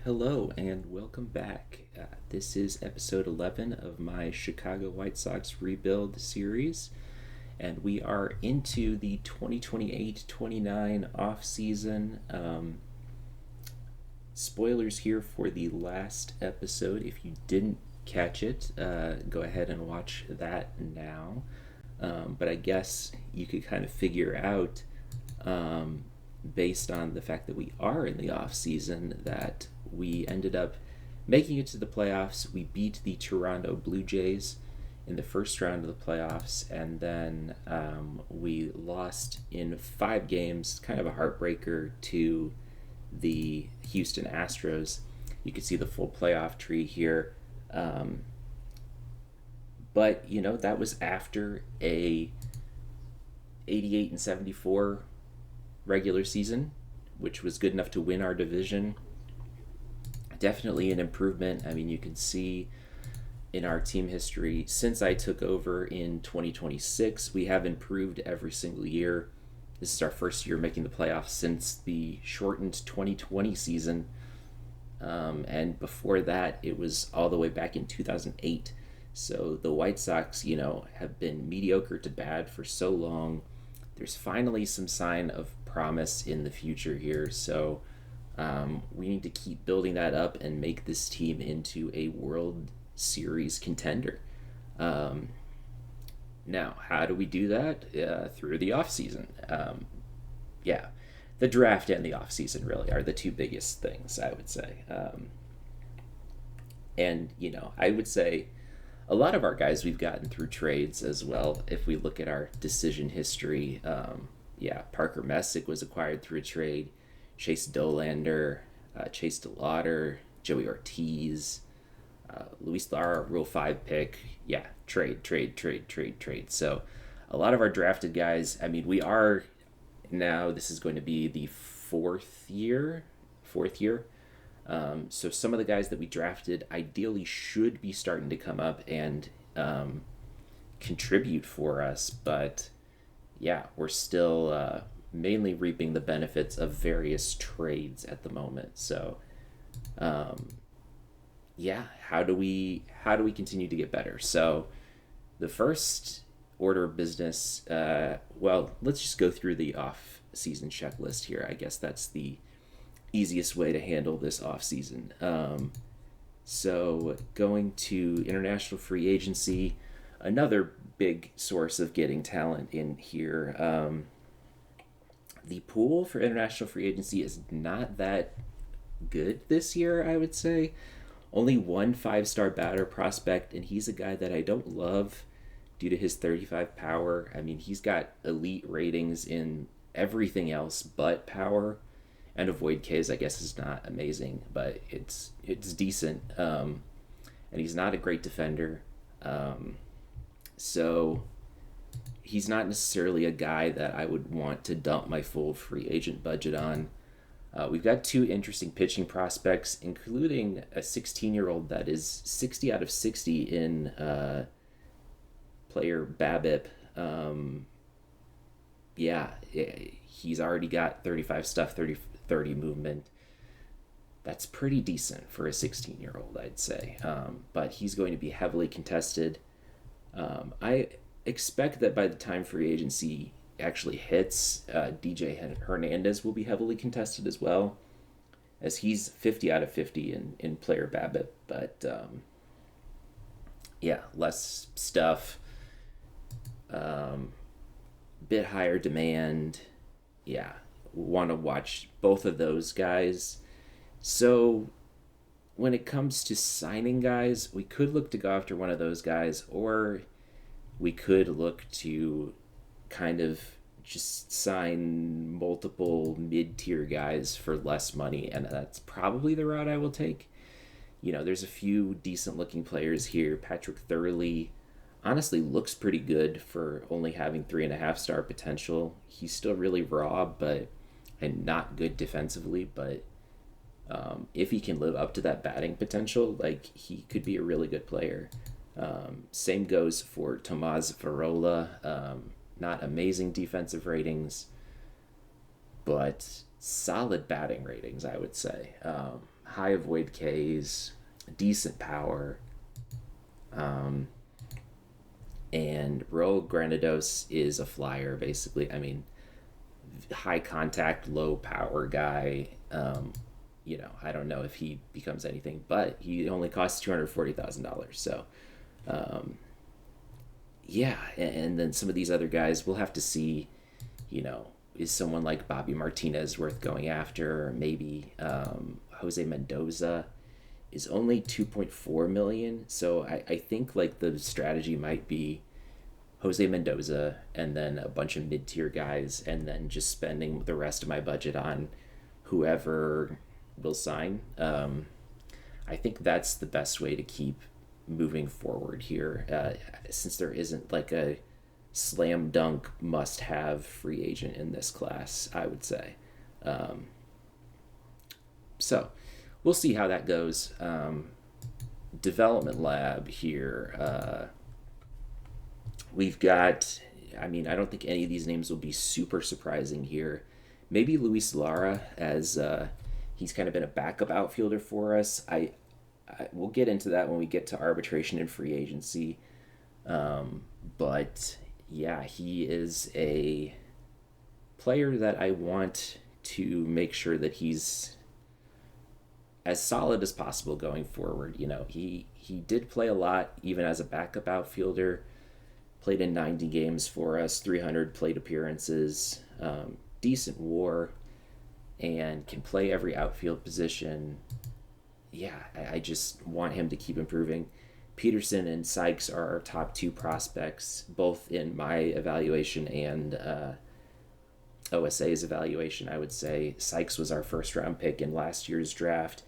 Hello and welcome back. This is episode 11 of my Chicago White Sox rebuild series, and we are into the 2028-29 offseason. Spoilers here for the last episode. If you didn't catch it, go ahead and watch that now. But I guess you could kind of figure out, based on the fact that we are in the off season, that we ended up making it to the playoffs. We beat the Toronto Blue Jays in the first round of the playoffs, and then we lost in 5 games, kind of a heartbreaker, to the Houston Astros. You can see the full playoff tree here. But that was after a 88-74 regular season, which was good enough to win our division. Definitely an improvement. I mean, you can see in our team history since I took over in 2026, we have improved every single year. This is our first year making the playoffs since the shortened 2020 season. And before that, it was all the way back in 2008. So the White Sox, have been mediocre to bad for so long. There's finally some sign of promise in the future here. So we need to keep building that up and make this team into a World Series contender. Now, how do we do that? Through the offseason. Yeah, the draft and the offseason really are the two biggest things, I would say. I would say a lot of our guys we've gotten through trades as well. If we look at our decision history, Parker Messick was acquired through a trade. Chase Dolander, Chase DeLauder, Joey Ortiz, Luis Lara, Rule 5 pick. Yeah, trade. So a lot of our drafted guys, I mean, we are now, this is going to be the fourth year. So some of the guys that we drafted ideally should be starting to come up and contribute for us. But yeah, we're still mainly reaping the benefits of various trades at the moment. So how do we continue to get better? So the first order of business, let's just go through the off-season checklist here. I guess that's the easiest way to handle this off-season. So going to international free agency, another big source of getting talent in here. The pool for international free agency is not that good this year, I would say. Only one 5-star batter prospect, and he's a guy that I don't love due to his 35 power. I mean, he's got elite ratings in everything else but power. And avoid Ks, I guess, is not amazing, but it's decent. And he's not a great defender. So he's not necessarily a guy that I would want to dump my full free agent budget on. We've got 2 interesting pitching prospects, including a 16-year-old that is 60 out of 60 in player BABIP. He's already got 35 stuff, 30 movement. That's pretty decent for a 16-year-old, I'd say. But he's going to be heavily contested. I expect that by the time free agency actually hits, DJ Hernandez will be heavily contested as well, as he's 50 out of 50 in player BABIP. But less stuff, bit higher demand. Want to watch both of those guys. So when it comes to signing guys, we could look to go after one of those guys, or we could look to kind of just sign multiple mid-tier guys for less money, and that's probably the route I will take. There's a few decent looking players here. Patrick Thurley honestly looks pretty good for only having 3.5-star potential. He's still really raw, and not good defensively, but if he can live up to that batting potential, he could be a really good player. Same goes for Tomás Varola. Not amazing defensive ratings, but solid batting ratings, I would say. high avoid Ks, decent power, um, and Raul Granados is a flyer basically. I mean, high contact, low power guy. I don't know if he becomes anything, but he only costs $240,000. So, um, yeah, and then some of these other guys, we'll have to see. Is someone like Bobby Martinez worth going after? Maybe Jose Mendoza is only 2.4 million. So I think like the strategy might be Jose Mendoza and then a bunch of mid tier guys, and then just spending the rest of my budget on whoever will sign. I think that's the best way to keep moving forward here, since there isn't like a slam dunk must have free agent in this class, I would say. Um, so we'll see how that goes. Development lab here. We've got, I mean, I don't think any of these names will be super surprising here. Maybe Luis Lara, as he's kind of been a backup outfielder for us. We'll get into that when we get to arbitration and free agency. But yeah, he is a player that I want to make sure that he's as solid as possible going forward. He did play a lot even as a backup outfielder. Played in 90 games for us, 300 plate appearances, decent WAR, and can play every outfield position. Yeah, I just want him to keep improving. Peterson and Sykes are our top two prospects, both in my evaluation and OSA's evaluation, I would say. Sykes was our first round pick in last year's draft.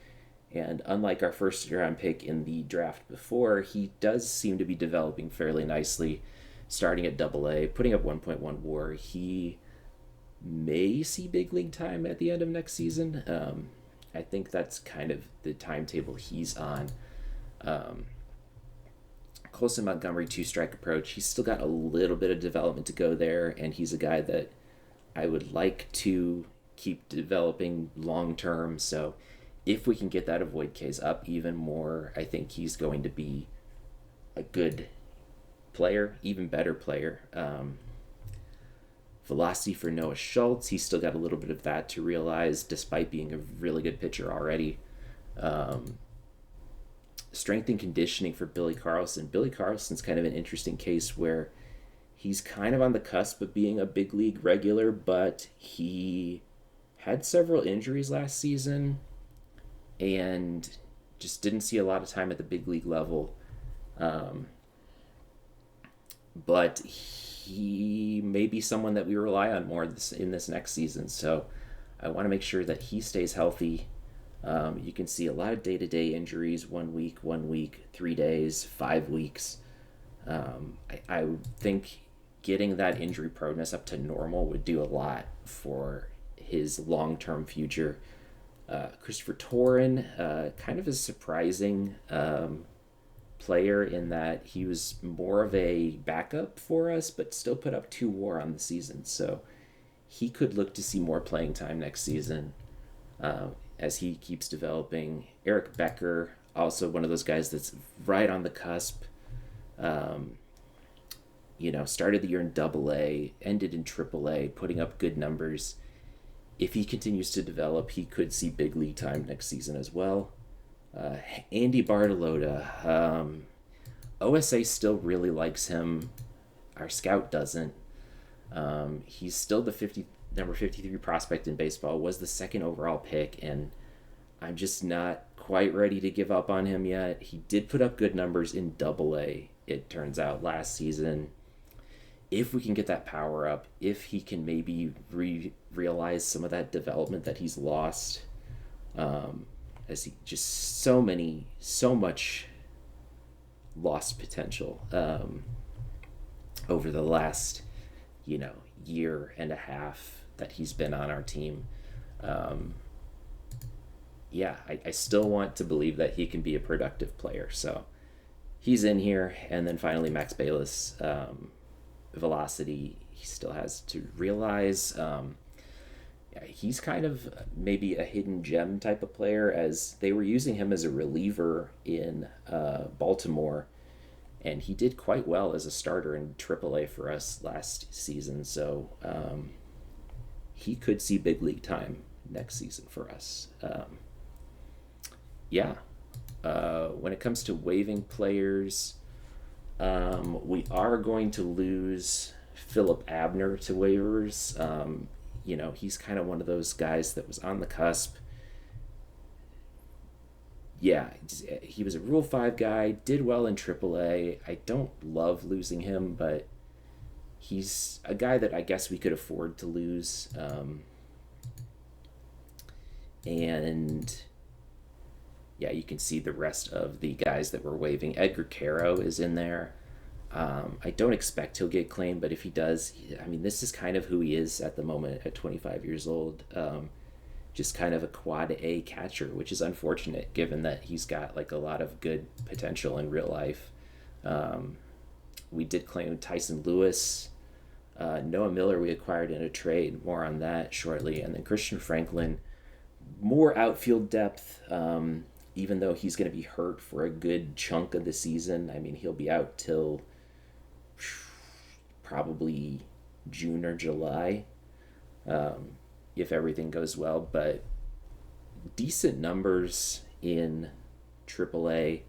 And unlike our first round pick in the draft before, he does seem to be developing fairly nicely, starting at Double A, putting up 1.1 WAR. He may see big league time at the end of next season. I think that's kind of the timetable he's on. Colson Montgomery, two-strike approach. He's still got a little bit of development to go there, and he's a guy that I would like to keep developing long-term. So if we can get that avoid case up even more, I think he's going to be a good player, even better player. Velocity for Noah Schultz. He's still got a little bit of that to realize, despite being a really good pitcher already. Strength and conditioning for Billy Carlson. Billy Carlson's kind of an interesting case where he's kind of on the cusp of being a big league regular, but he had several injuries last season and just didn't see a lot of time at the big league level. But he may be someone that we rely on more in this next season. So I want to make sure that he stays healthy. You can see a lot of day-to-day injuries, 1 week, 3 days, 5 weeks. I think getting that injury proneness up to normal would do a lot for his long-term future. Christopher Torin, kind of a surprising player in that he was more of a backup for us, but still put up 2 WAR on the season. So he could look to see more playing time next season as he keeps developing. Eric Becker, also one of those guys that's right on the cusp. Started the year in Double A, ended in Triple A, putting up good numbers. If he continues to develop, he could see big league time next season as well. Andy Bartolotta, OSA still really likes him. Our scout doesn't. He's still the number 53 prospect in baseball, was the second overall pick, and I'm just not quite ready to give up on him yet. He did put up good numbers in Double A, it turns out, last season. If we can get that power up, if he can maybe realize some of that development that he's lost, as he just so much lost potential over the last, year and a half that he's been on our team. I still want to believe that he can be a productive player. So he's in here. And then finally, Max Bayless, velocity, he still has to realize. Yeah, he's kind of maybe a hidden gem type of player, as they were using him as a reliever in Baltimore, and he did quite well as a starter in AAA for us last season. So he could see big league time next season for us. Yeah. When it comes to waiving players, we are going to lose Philip Abner to waivers. He's kind of one of those guys that was on the cusp. Yeah, he was a Rule 5 guy, did well in AAA. I don't love losing him, but he's a guy that I guess we could afford to lose. And yeah, you can see the rest of the guys that we're waiving. Edgar Caro is in there. I don't expect he'll get claimed, but if he does, I mean, this is kind of who he is at the moment at 25 years old. Just kind of a quad A catcher, which is unfortunate given that he's got like a lot of good potential in real life. We did claim Tyson Lewis. Noah Miller we acquired in a trade. More on that shortly. And then Christian Franklin, more outfield depth. Even though he's going to be hurt for a good chunk of the season. I mean, he'll be out till probably June or July, if everything goes well. But decent numbers in AAA,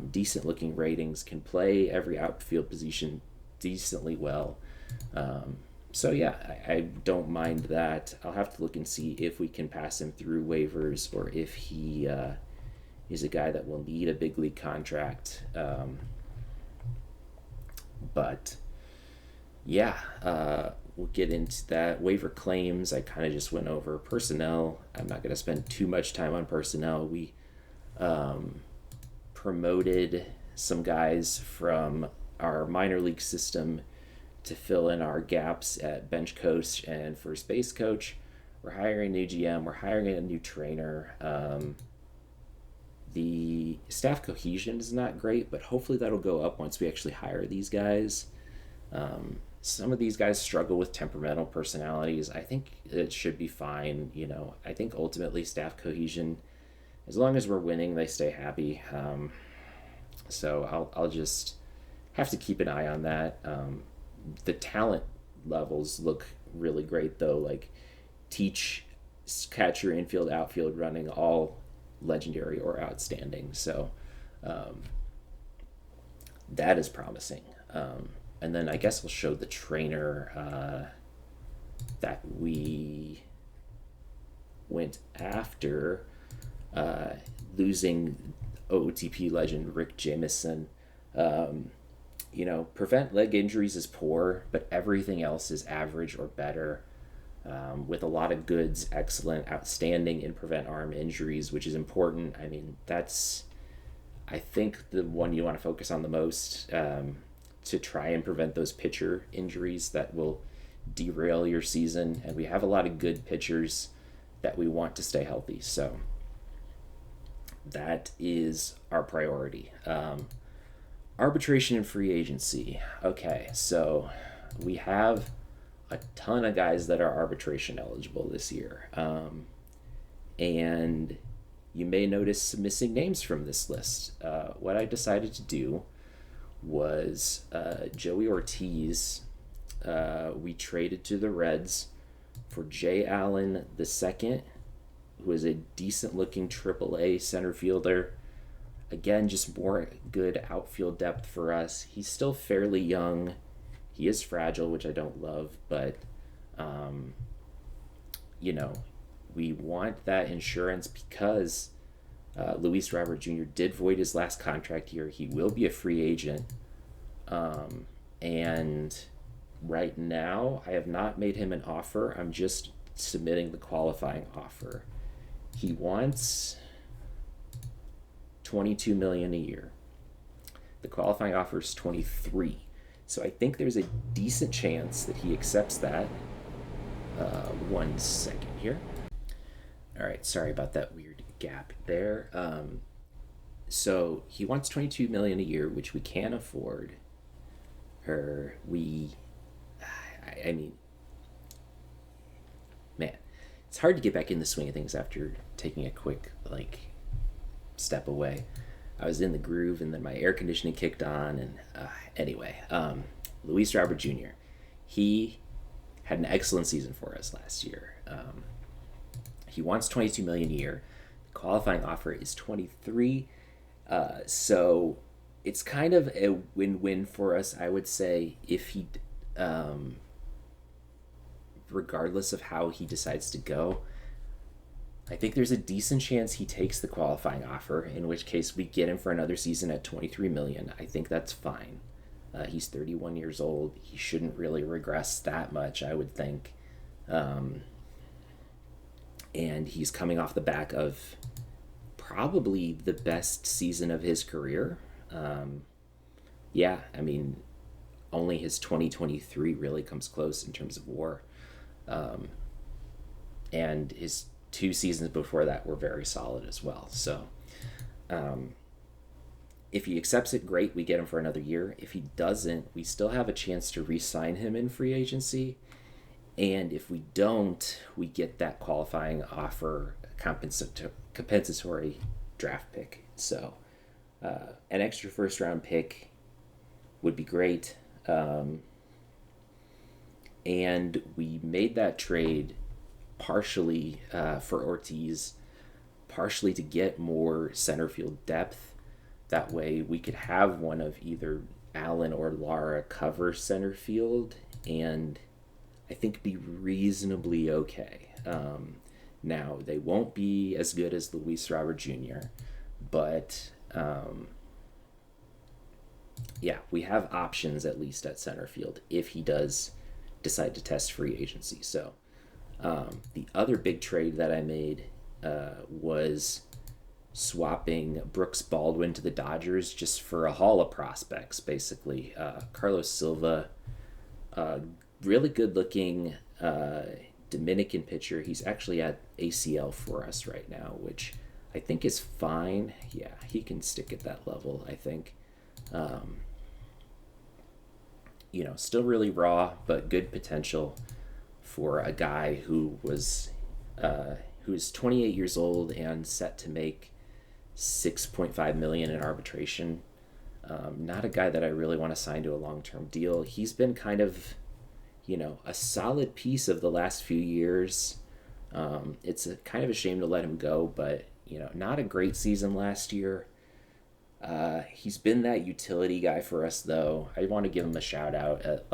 decent looking ratings, can play every outfield position decently well. So yeah, I don't mind that. I'll have to look and see if we can pass him through waivers or if he is a guy that will need a big league contract. But yeah, we'll get into that. Waiver claims, I kind of just went over. Personnel, I'm not going to spend too much time on personnel. We promoted some guys from our minor league system to fill in our gaps at bench coach and first base coach. We're hiring a new GM. We're hiring a new trainer. The staff cohesion is not great, but hopefully that'll go up once we actually hire these guys. Some of these guys struggle with temperamental personalities. I think it should be fine. I think ultimately staff cohesion, as long as we're winning, they stay happy. So I'll just have to keep an eye on that. The talent levels look really great though. Like Teach, catcher, infield, outfield, running, all legendary or outstanding. So that is promising. And then I guess we'll show the trainer that we went after, losing OOTP legend Rick Jamison. Prevent leg injuries is poor, but everything else is average or better. With a lot of goods, excellent, outstanding in prevent arm injuries, which is important. I mean, that's, I think, the one you want to focus on the most, to try and prevent those pitcher injuries that will derail your season. And we have a lot of good pitchers that we want to stay healthy. So that is our priority. Arbitration and free agency. Okay, so we have a ton of guys that are arbitration eligible this year. And you may notice some missing names from this list. What I decided to do was Joey Ortiz, we traded to the Reds for Jay Allen II, who is a decent-looking AAA center fielder. Again, just more good outfield depth for us. He's still fairly young. He is fragile, which I don't love, but, we want that insurance because Luis Robert Jr. did void his last contract year. He will be a free agent. And right now, I have not made him an offer. I'm just submitting the qualifying offer. He wants $22 million a year. The qualifying offer is $23 million. So I think there's a decent chance that he accepts that. 1 second here. All right, sorry about that weird gap there. So he wants $22 million a year, which we can't afford. I mean, man, it's hard to get back in the swing of things after taking a quick step away. I was in the groove, and then my air conditioning kicked on, and anyway, Luis Robert Jr. He had an excellent season for us last year. He wants $22 million a year. The qualifying offer is 23. So it's kind of a win-win for us, I would say, if he, regardless of how he decides to go. I think there's a decent chance he takes the qualifying offer, in which case we get him for another season at 23 million. I think that's fine. He's 31 years old. He shouldn't really regress that much, I would think. And he's coming off the back of probably the best season of his career. Yeah, I mean, only his 2023 really comes close in terms of WAR. And his 2 seasons before that were very solid as well. So if he accepts it, great, we get him for another year. If he doesn't, we still have a chance to re-sign him in free agency. And if we don't, we get that qualifying offer compensatory draft pick. So an extra first round pick would be great. And we made that trade partially for Ortiz, partially to get more center field depth. That way we could have one of either Allen or Lara cover center field and I think be reasonably okay. Now, they won't be as good as Luis Robert Jr., but yeah, we have options at least at center field if he does decide to test free agency. So the other big trade that I made was swapping Brooks Baldwin to the Dodgers just for a haul of prospects, basically. Carlos Silva, really good looking Dominican pitcher. He's actually at ACL for us right now, which I think is fine. Yeah, he can stick at that level, I think. Still really raw, but good potential for a guy who's 28 years old and set to make $6.5 million in arbitration. Not a guy that I really want to sign to a long-term deal. He's been kind of, a solid piece of the last few years. It's kind of a shame to let him go, but, not a great season last year. He's been that utility guy for us, though. I want to give him a shout out at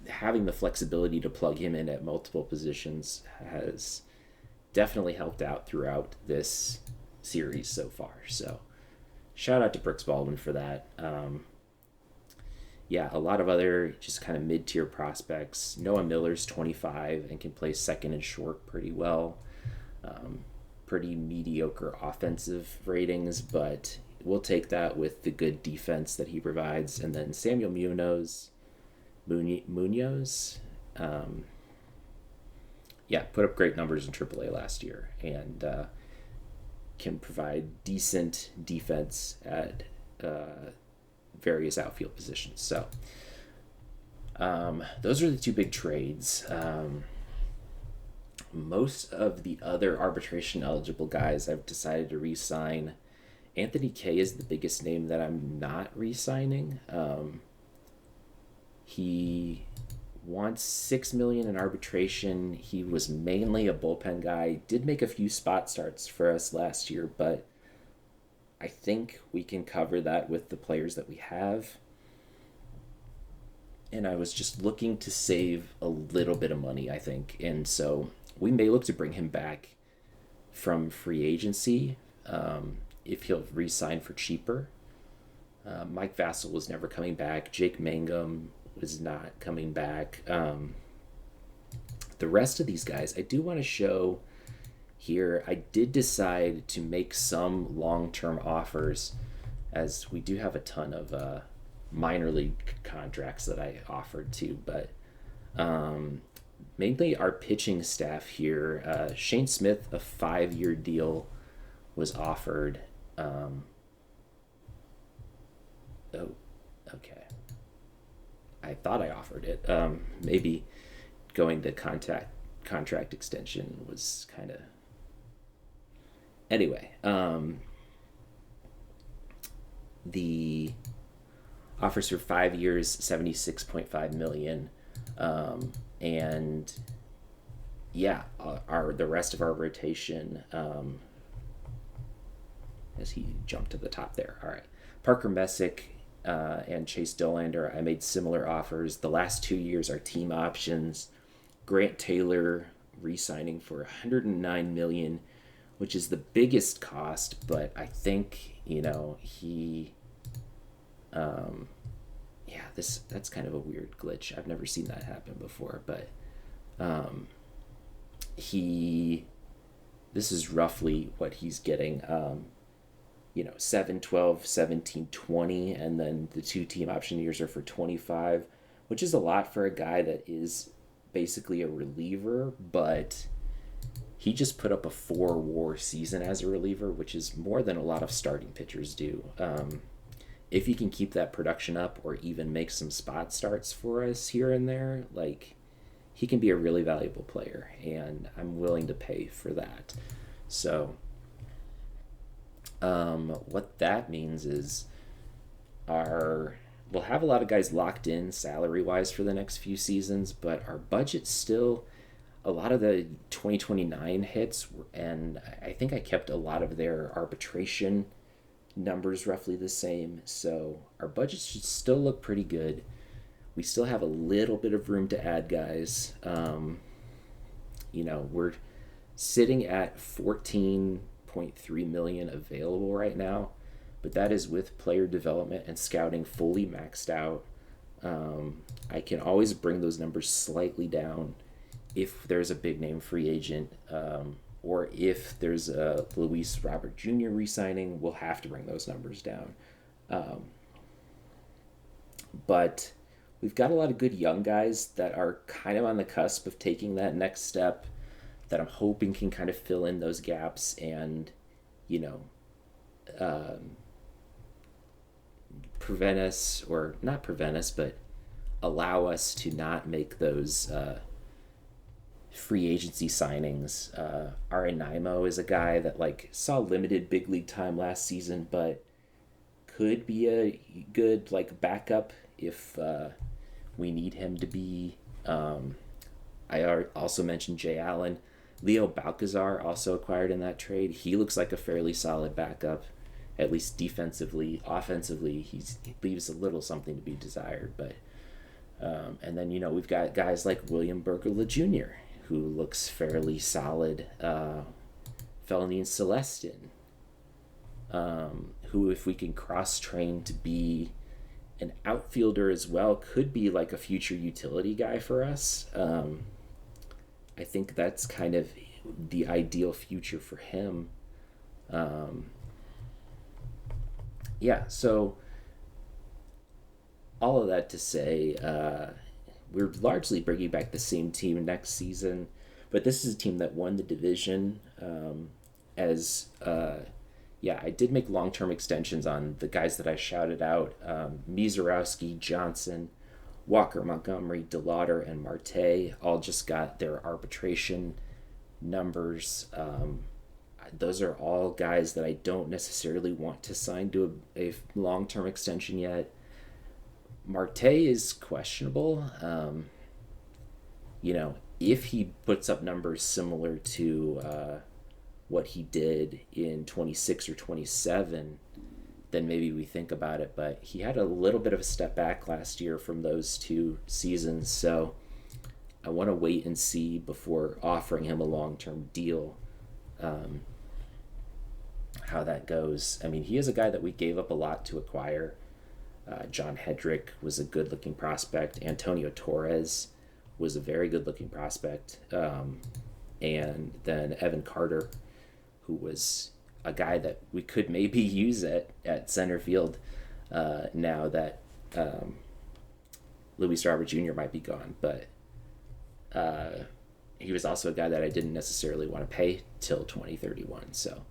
having the flexibility to plug him in at multiple positions has definitely helped out throughout this series so far. So shout out to Brooks Baldwin for that. Yeah, a lot of other just kind of mid-tier prospects. Noah Miller's 25 and can play second and short pretty well. Pretty mediocre offensive ratings, but we'll take that with the good defense that he provides. And then Samuel Munoz, put up great numbers in AAA last year and can provide decent defense at various outfield positions. So those are the 2 big trades. Most of the other arbitration eligible guys I've decided to re-sign. Anthony Kay is the biggest name that I'm not re-signing. He wants $6 million in arbitration. He was mainly a bullpen guy. Did make a few spot starts for us last year, but I think we can cover that with the players that we have. And I was just looking to save a little bit of money, I think. And so we may look to bring him back from free agency if he'll re-sign for cheaper. Mike Vassell was never coming back. Jake Mangum was not coming back. The rest of these guys, I do want to show here. I did decide to make some long-term offers, as we do have a ton of minor league contracts that I offered to, but mainly our pitching staff here. Shane Smith, a 5-year deal was offered. Okay. I thought I offered it. Maybe going to contract extension was kind of... Anyway, the offers for 5 years, $76.5 million. And yeah, the rest of our rotation, as he jumped to the top there. All right. Parker Messick and Chase Dollander, I made similar offers. The last 2 years are team options. Grant Taylor re-signing for $109 million, which is the biggest cost, but I think, he... that's kind of a weird glitch. I've never seen that happen before, but this is roughly what he's getting. 7, 12, 17, 20, and then the 2 team option years are for 25, which is a lot for a guy that is basically a reliever, but he just put up a 4-WAR season as a reliever, which is more than a lot of starting pitchers do. If he can keep that production up or even make some spot starts for us here and there, he can be a really valuable player, and I'm willing to pay for that. So what that means is we'll have a lot of guys locked in salary-wise for the next few seasons, but our budget's still... A lot of the 2029 hits, and I think I kept a lot of their arbitration numbers roughly the same, so our budget should still look pretty good. We still have a little bit of room to add guys. We're sitting at $14.3 million available right now, but that is with player development and scouting fully maxed out. I can always bring those numbers slightly down if there's a big name free agent, or if there's a Luis Robert Jr. re-signing, we'll have to bring those numbers down. But we've got a lot of good young guys that are kind of on the cusp of taking that next step that I'm hoping can kind of fill in those gaps and, prevent us, or not prevent us, but allow us to not make those free agency signings. Aranaimo is a guy that saw limited big league time last season, but could be a good backup if we need him to be. I also mentioned Jay Allen. Leo Balcazar also acquired in that trade. He looks like a fairly solid backup, at least defensively. Offensively, he leaves a little something to be desired, but and then we've got guys like William Bergola Jr., who looks fairly solid. Felony Celestin, who, if we can cross-train to be an outfielder as well, could be a future utility guy for us. I think that's kind of the ideal future for him. So all of that to say, we're largely bringing back the same team next season, but this is a team that won the division. I did make long-term extensions on the guys that I shouted out. Mizorowski, Johnson, Walker, Montgomery, DeLauder, and Marte all just got their arbitration numbers. Those are all guys that I don't necessarily want to sign to a long-term extension yet. Marte is questionable. If he puts up numbers similar to what he did in 26 or 27, then maybe we think about it. But he had a little bit of a step back last year from those 2 seasons, so I want to wait and see before offering him a long-term deal how that goes. I mean, he is a guy that we gave up a lot to acquire. John Hedrick was a good-looking prospect. Antonio Torres was a very good-looking prospect. And then Evan Carter, who was a guy that we could maybe use at center field now that Luis Robert Jr. might be gone. But he was also a guy that I didn't necessarily want to pay till 2031. So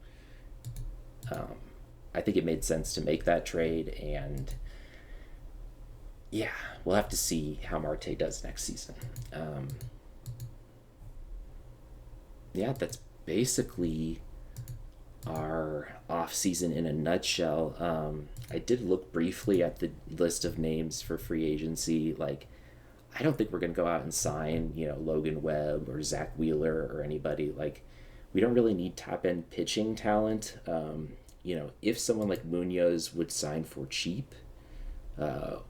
I think it made sense to make that trade, and we'll have to see how Marte does next season. yeah, that's basically our off season in a nutshell. I did look briefly at the list of names for free agency. Like, I don't think we're gonna go out and sign, Logan Webb or Zach Wheeler or anybody. Like, we don't really need top end pitching talent. If someone like Munoz would sign for cheap,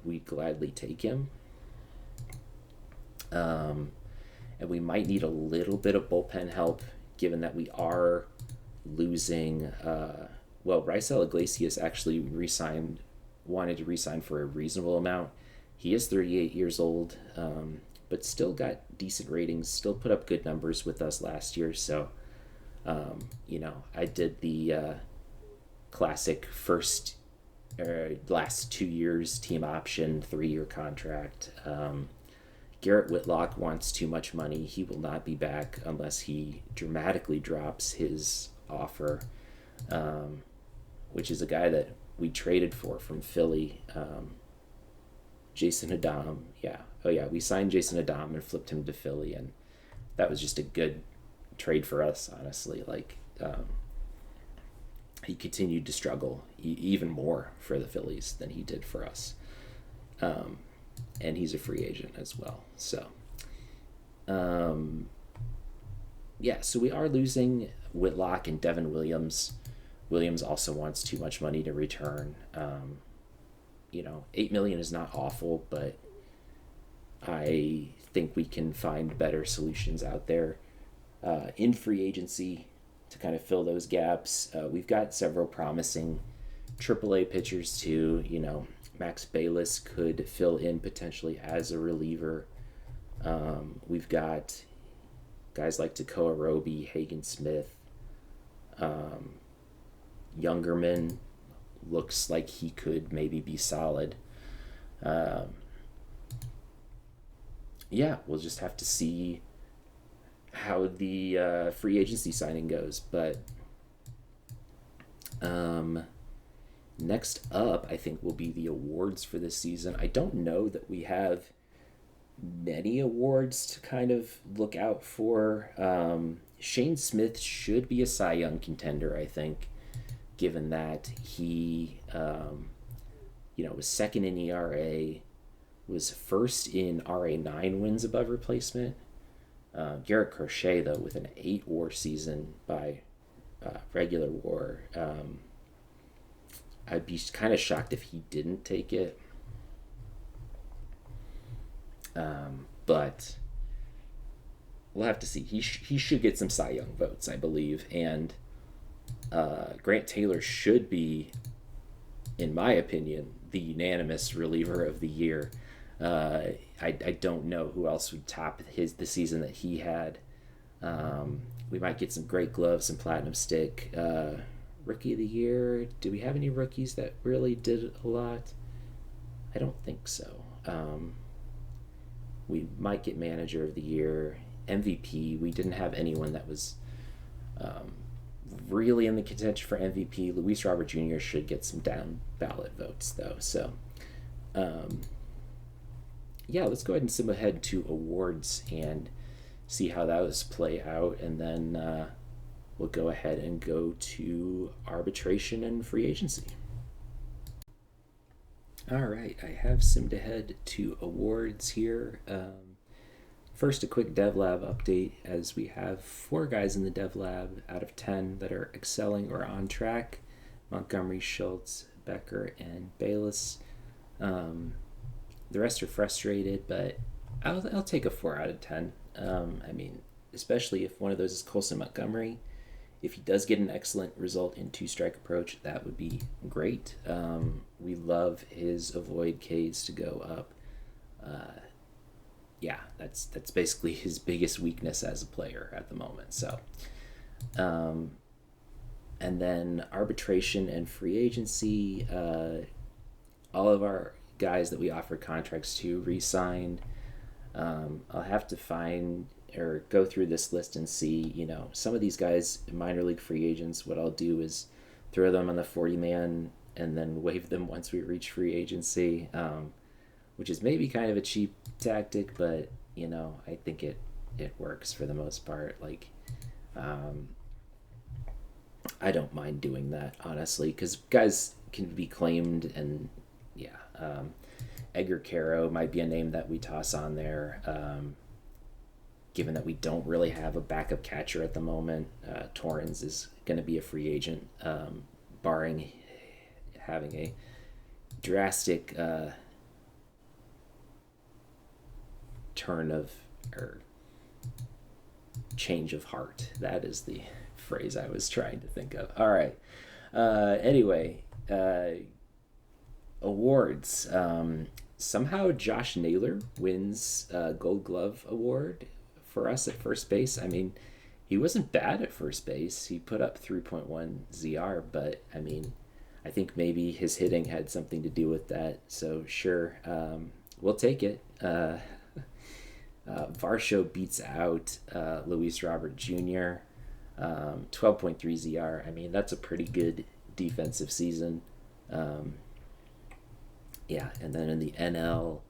we'd gladly take him. And we might need a little bit of bullpen help, given that we are losing. Raisel Iglesias actually wanted to resign for a reasonable amount. He is 38 years old, but still got decent ratings, still put up good numbers with us last year. So, I did the classic last 2 years team option, 3-year contract. Garrett Whitlock wants too much money. He will not be back unless he dramatically drops his offer, which is a guy that we traded for from Philly. Jason Adam. Yeah. Oh, yeah. We signed Jason Adam and flipped him to Philly, and that was just a good trade for us, honestly. Like, he continued to struggle even more for the Phillies than he did for us. And he's a free agent as well. So, so we are losing Whitlock and Devin Williams. Williams also wants too much money to return. $8 million is not awful, but I think we can find better solutions out there in free agency to kind of fill those gaps. We've got several promising AAA pitchers too. Max Bayless could fill in potentially as a reliever. We've got guys like Takoa Roby, Hagen Smith. Youngerman looks like he could maybe be solid. We'll just have to see how the free agency signing goes. But next up, I think, will be the awards for this season. I don't know that we have many awards to kind of look out for. Shane Smith should be a Cy Young contender, I think, given that he was second in ERA, was first in RA9 wins above replacement. Garrett Crochet, though, with an 8 WAR season by regular WAR. I'd be kind of shocked if he didn't take it. But we'll have to see. He should get some Cy Young votes, I believe. And Grant Taylor should be, in my opinion, the unanimous reliever of the year. I don't know who else would top the season that he had. We might get some Great Gloves, some Platinum Stick. Rookie of the Year, do we have any rookies that really did a lot? I don't think so. We might get Manager of the Year. MVP, we didn't have anyone that was really in the contention for MVP. Luis Robert Jr. should get some down ballot votes, though. So, let's go ahead and sim ahead to awards and see how those play out, and then we'll go ahead and go to arbitration and free agency. All right, I have simmed ahead to awards here. First, a quick DevLab update, as we have 4 guys in the DevLab out of 10 that are excelling or on track: Montgomery, Schultz, Becker, and Bayless. The rest are frustrated, but I'll take a 4 out of 10. Especially if one of those is Colson Montgomery. If he does get an excellent result in 2-strike approach, that would be great. We love his avoid Ks to go up. That's basically his biggest weakness as a player at the moment. So, and then arbitration and free agency. All of our guys that we offered contracts to re-signed. I'll have to find or go through this list and see, some of these guys, minor league free agents, what I'll do is throw them on the 40-man and then waive them once we reach free agency, which is maybe kind of a cheap tactic, but, I think it works for the most part. Like, Um, I don't mind doing that, honestly, because guys can be claimed, and yeah, Edgar Caro might be a name that we toss on there. Given that we don't really have a backup catcher at the moment, Torrens is going to be a free agent, barring having a drastic turn of or change of heart. That is the phrase I was trying to think of. All right. Anyway, awards. Somehow Josh Naylor wins Gold Glove award for us at first base. I mean, he wasn't bad at first base. He put up 3.1 ZR, but I mean, I think maybe his hitting had something to do with that. So sure, we'll take it. Varsho beats out Luis Robert Jr. 12.3 ZR. I mean, that's a pretty good defensive season. Yeah, and then in the NL,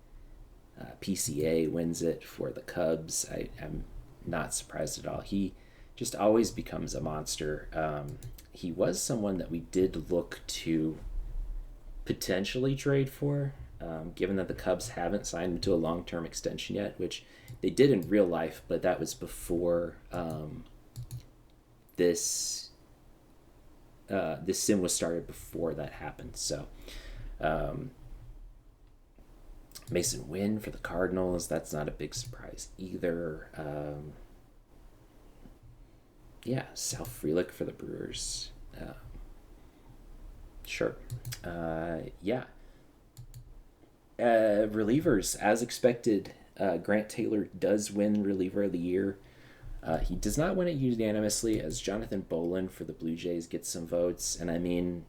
PCA wins it for the Cubs. I'm not surprised at all. He just always becomes a monster. He was someone that we did look to potentially trade for, given that the Cubs haven't signed him to a long-term extension yet, which they did in real life, but that was before this sim was started, before that happened. So Mason Wynn for the Cardinals, that's not a big surprise either. Yeah, Sal Frelick for the Brewers. Sure. Yeah. Relievers, as expected, Grant Taylor does win Reliever of the Year. He does not win it unanimously, as Jonathan Bolin for the Blue Jays gets some votes. And I mean,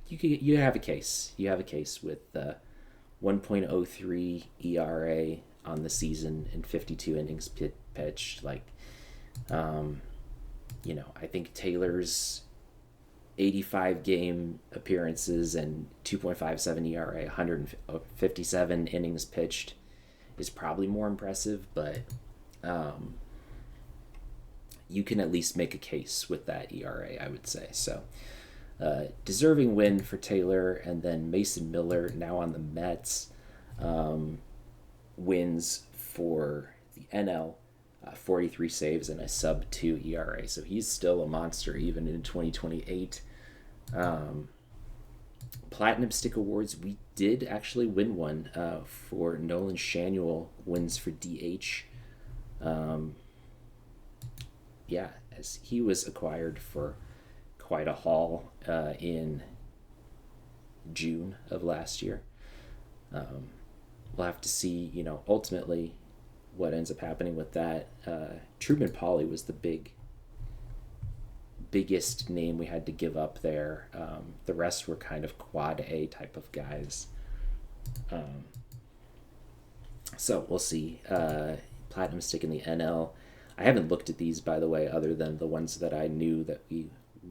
you have a case. You have a case with 1.03 ERA on the season and 52 innings pitched. Like, I think Taylor's 85 game appearances and 2.57 ERA, 157 innings pitched is probably more impressive, but you can at least make a case with that ERA, I would say. So deserving win for Taylor. And then Mason Miller, now on the Mets, wins for the NL, 43 saves and a sub-2 ERA. So he's still a monster even in 2028. Platinum Stick Awards, we did actually win one for Nolan Shanuel, wins for DH. Yeah, as he was acquired for quite a haul in June of last year. We'll have to see, ultimately what ends up happening with that. Truman Pauly was the biggest name we had to give up there. The rest were kind of quad A type of guys. So we'll see. Platinum Stick in the NL. I haven't looked at these, by the way, other than the ones that I knew that we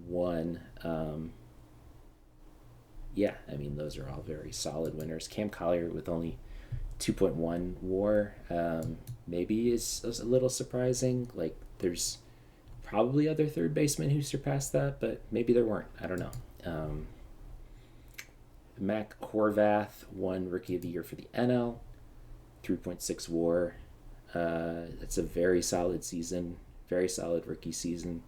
won. Yeah, I mean, those are all very solid winners. Cam Collier with only 2.1 WAR maybe is a little surprising. Like, there's probably other third basemen who surpassed that, but maybe there weren't. I don't know. Mac Horvath won Rookie of the Year for the NL, 3.6 WAR. That's a very solid season, very solid rookie season.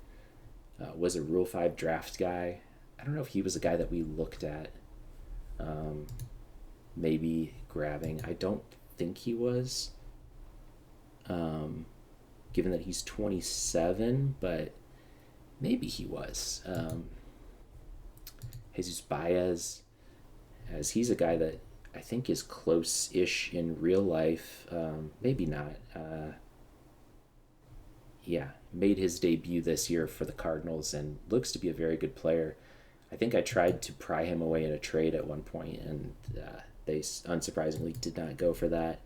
Was a Rule 5 draft guy. I don't know if he was a guy that we looked at maybe grabbing. I don't think he was, given that he's 27, but maybe he was. Jesus Baez, as he's a guy that I think is close-ish in real life. Maybe not. Yeah, made his debut this year for the Cardinals and looks to be a very good player. I think I tried to pry him away in a trade at one point, and they unsurprisingly did not go for that.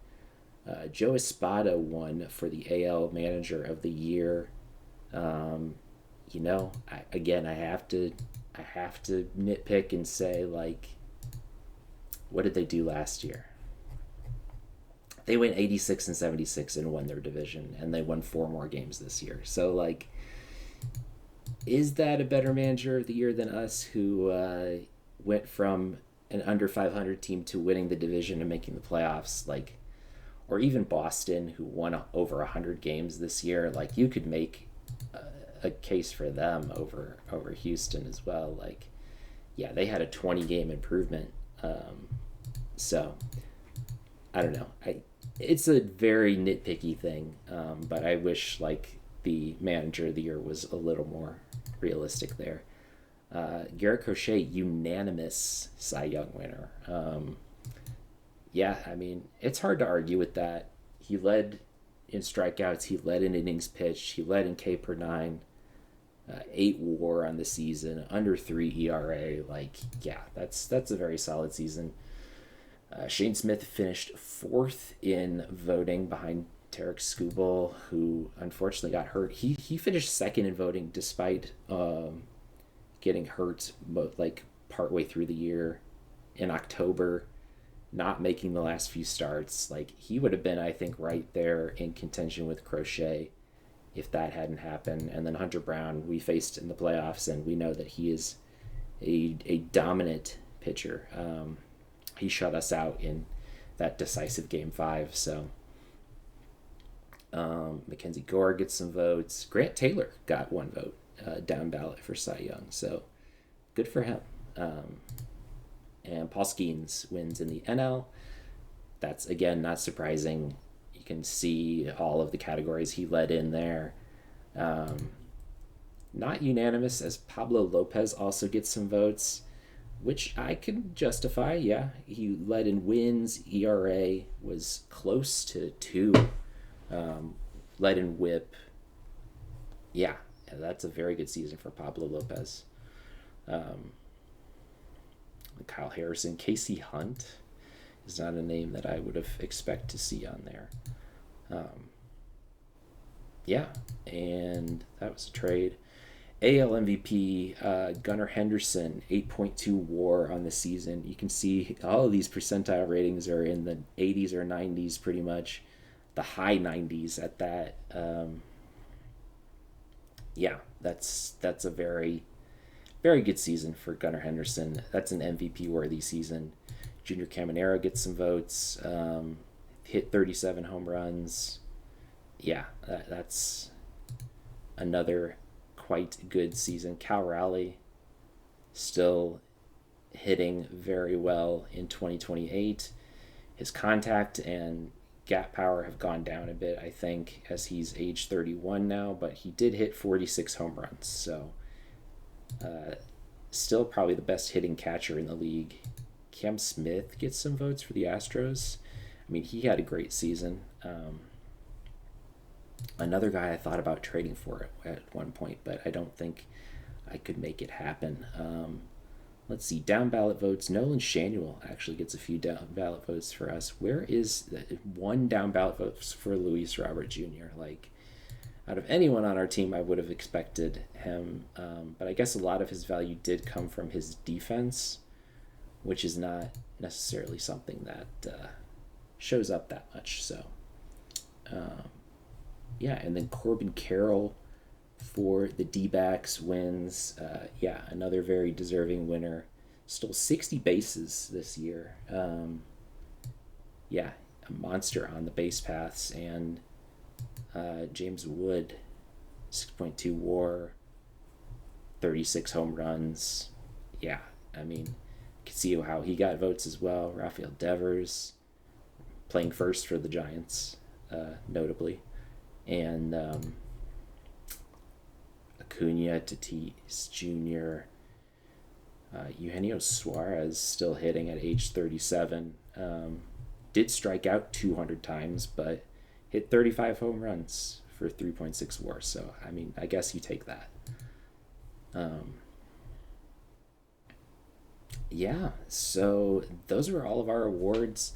Joe Espada won for the AL Manager of the Year. I have to nitpick and say, like, what did they do last year? They went 86 and 76 and won their division, and they won 4 more games this year. So, like, Is that a better manager of the year than us, who went from an under 500 team to winning the division and making the playoffs? Like, or even Boston, who won over 100 games this year. Like, you could make a case for them over Houston as well. Like, yeah, they had a 20 game improvement. So I don't know. It's a very nitpicky thing, but I wish like the manager of the year was a little more realistic there. Garrett Crochet, unanimous Cy Young winner. Yeah, I mean, it's hard to argue with that. He led in strikeouts, he led in innings pitched, he led in K per nine, 8 WAR on the season, under 3 ERA. Like, yeah, that's a very solid season. Shane Smith finished fourth in voting behind Tarek Skubal, who unfortunately got hurt. He finished second in voting despite getting hurt, like partway through the year in October, not making the last few starts. Like, he would have been, I think, right there in contention with Crochet if that hadn't happened. And then Hunter Brown, we faced in the playoffs, and we know that he is a dominant pitcher. He shut us out in that decisive game 5. So Mackenzie Gore gets some votes. Grant Taylor got 1 vote down ballot for Cy Young. So good for him. And Paul Skeens wins in the NL. That's, again, not surprising. You can see all of the categories he led in there. Not unanimous, as Pablo Lopez also gets some votes, which I can justify. Yeah, he led in wins. ERA was close to 2. Led in WHIP. Yeah, that's a very good season for Pablo Lopez. Kyle Harrison. Casey Hunt is not a name that I would have expected to see on there. Yeah, and that was a trade. AL MVP, Gunnar Henderson, 8.2 WAR on the season. You can see all of these percentile ratings are in the 80s or 90s pretty much, the high 90s at that. Yeah, that's a very, very good season for Gunnar Henderson. That's an MVP worthy season. Junior Caminero gets some votes, hit 37 home runs. Yeah, that's another quite good season. Cal Raleigh still hitting very well in 2028. His contact and gap power have gone down a bit, I think, as he's age 31 now, but he did hit 46 home runs. So still probably the best hitting catcher in the league. Cam Smith gets some votes for the Astros. I mean, he had a great season. Another guy I thought about trading for at one point, but I don't think I could make it happen. Let's see, down ballot votes. Nolan Shanuel actually gets a few down ballot votes for us. Where is the 1 down ballot votes for Luis Robert Jr.? Like, out of anyone on our team, I would have expected him. But I guess a lot of his value did come from his defense, which is not necessarily something that shows up that much. So, yeah, and then Corbin Carroll for the D-backs wins. Yeah, another very deserving winner. Stole 60 bases this year. Yeah, a monster on the base paths. And James Wood, 6.2 WAR, 36 home runs. Yeah, I mean, you can see how he got votes as well. Rafael Devers playing first for the Giants, notably. And Acuna, Tatis Jr., Eugenio Suarez still hitting at age 37. Did strike out 200 times, but hit 35 home runs for 3.6 WAR. So, I mean, I guess you take that. Yeah, so those are all of our awards.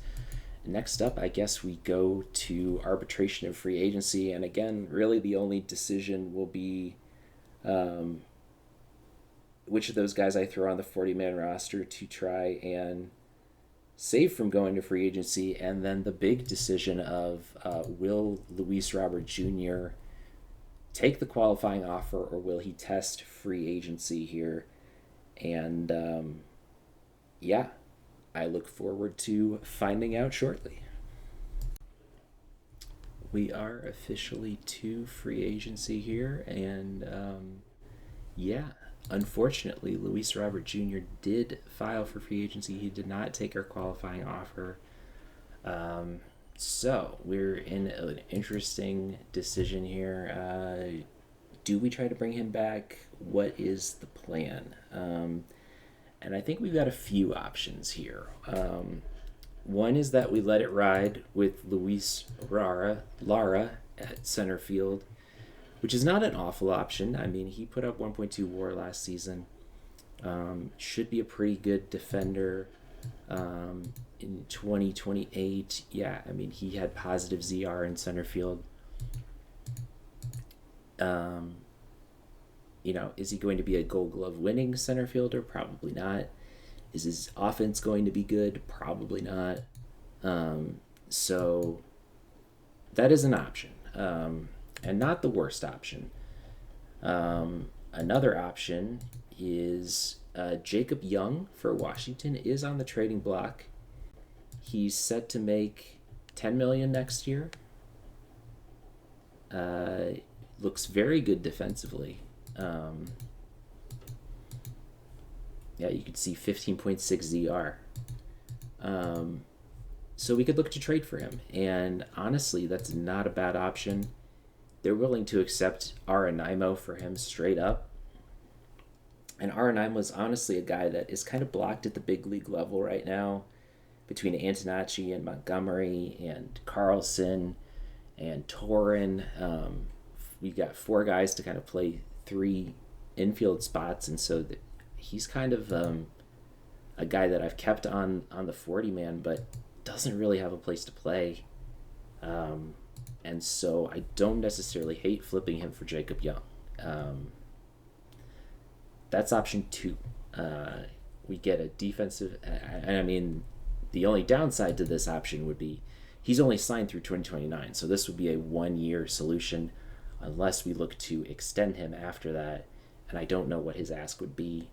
Next up, I guess we go to arbitration and free agency. And again, really the only decision will be which of those guys I throw on the 40-man roster to try and save from going to free agency. And then the big decision of will Luis Robert Jr. take the qualifying offer, or will he test free agency here? And yeah, I look forward to finding out shortly. We are officially to free agency here, and yeah, unfortunately, Luis Robert Jr. did file for free agency. He did not take our qualifying offer. Um, so we're in an interesting decision here. Do we try to bring him back? What is the plan? And I think we've got a few options here. One is that we let it ride with Lara at center field, which is not an awful option. I mean, he put up 1.2 WAR last season. Should be a pretty good defender. In 2028, yeah, I mean, he had positive ZR in center field. Um, is he going to be a Gold Glove winning center fielder? Probably not. Is his offense going to be good? Probably not. So that is an option, and not the worst option. Another option is Jacob Young for Washington is on the trading block. He's set to make $10 million next year. Looks very good defensively. Yeah, you could see 15.6 ZR. So we could look to trade for him. And honestly, that's not a bad option. They're willing to accept Arenimo for him straight up. And Arenimo was honestly a guy that is kind of blocked at the big league level right now between Antonacci and Montgomery and Carlson and Torin. We got four guys to kind of play three infield spots, and so he's kind of a guy that I've kept on the 40 man, but doesn't really have a place to play. And so I don't necessarily hate flipping him for Jacob Young. That's option two. We get a defensive, and I mean, the only downside to this option would be he's only signed through 2029, so this would be a 1 year solution unless we look to extend him after that, and I don't know what his ask would be,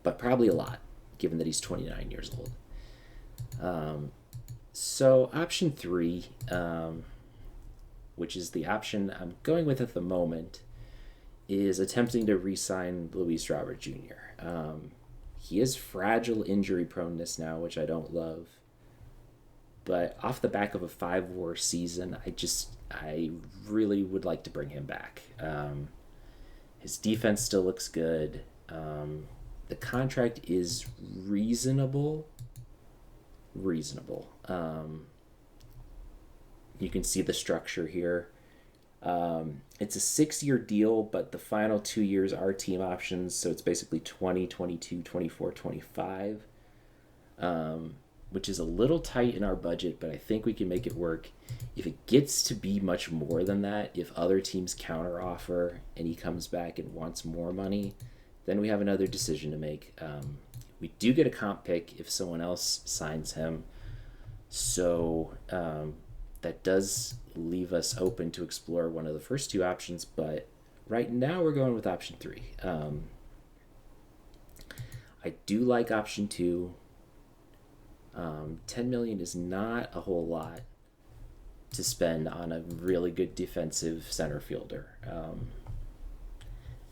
but probably a lot, given that he's 29 years old. So option three, which is the option I'm going with at the moment, is attempting to re-sign Luis Robert Jr. He is fragile injury proneness now, which I don't love. But off the back of a 5 WAR season, I really would like to bring him back. His defense still looks good. The contract is reasonable. You can see the structure here. It's a 6-year deal, but the final 2 years are team options, so it's basically 20, 22, 24, 25, which is a little tight in our budget, but I think we can make it work. If it gets to be much more than that, if other teams counter offer and he comes back and wants more money, then we have another decision to make. We do get a comp pick if someone else signs him, so that does leave us open to explore one of the first two options, but right now we're going with option three. I do like option two. 10 million is not a whole lot to spend on a really good defensive center fielder.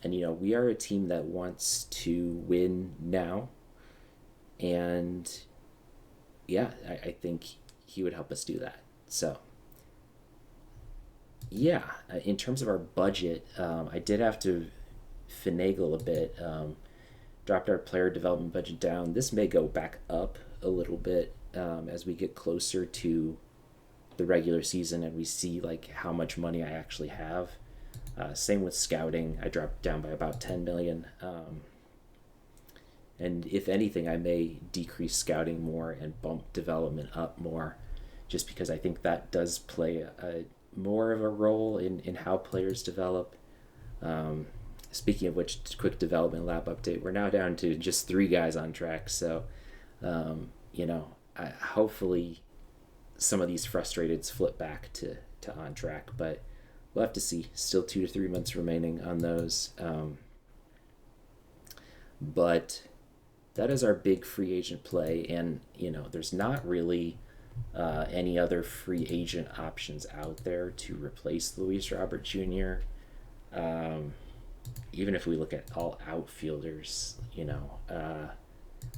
And we are a team that wants to win now, and yeah, I think he would help us do that. So yeah, in terms of our budget, I did have to finagle a bit. Dropped our player development budget down. This may go back up a little bit as we get closer to the regular season and we see like how much money I actually have. Same with scouting. I dropped down by about 10 million. And if anything, I may decrease scouting more and bump development up more, just because I think that does play a more of a role in how players develop. Speaking of which, quick development lab update. We're now down to just 3 guys on track. So, hopefully some of these frustrateds flip back to to on track, but we'll have to see. Still 2 to 3 months remaining on those. But that is our big free agent play, and there's not really any other free agent options out there to replace Luis Robert Jr. Even if we look at all outfielders,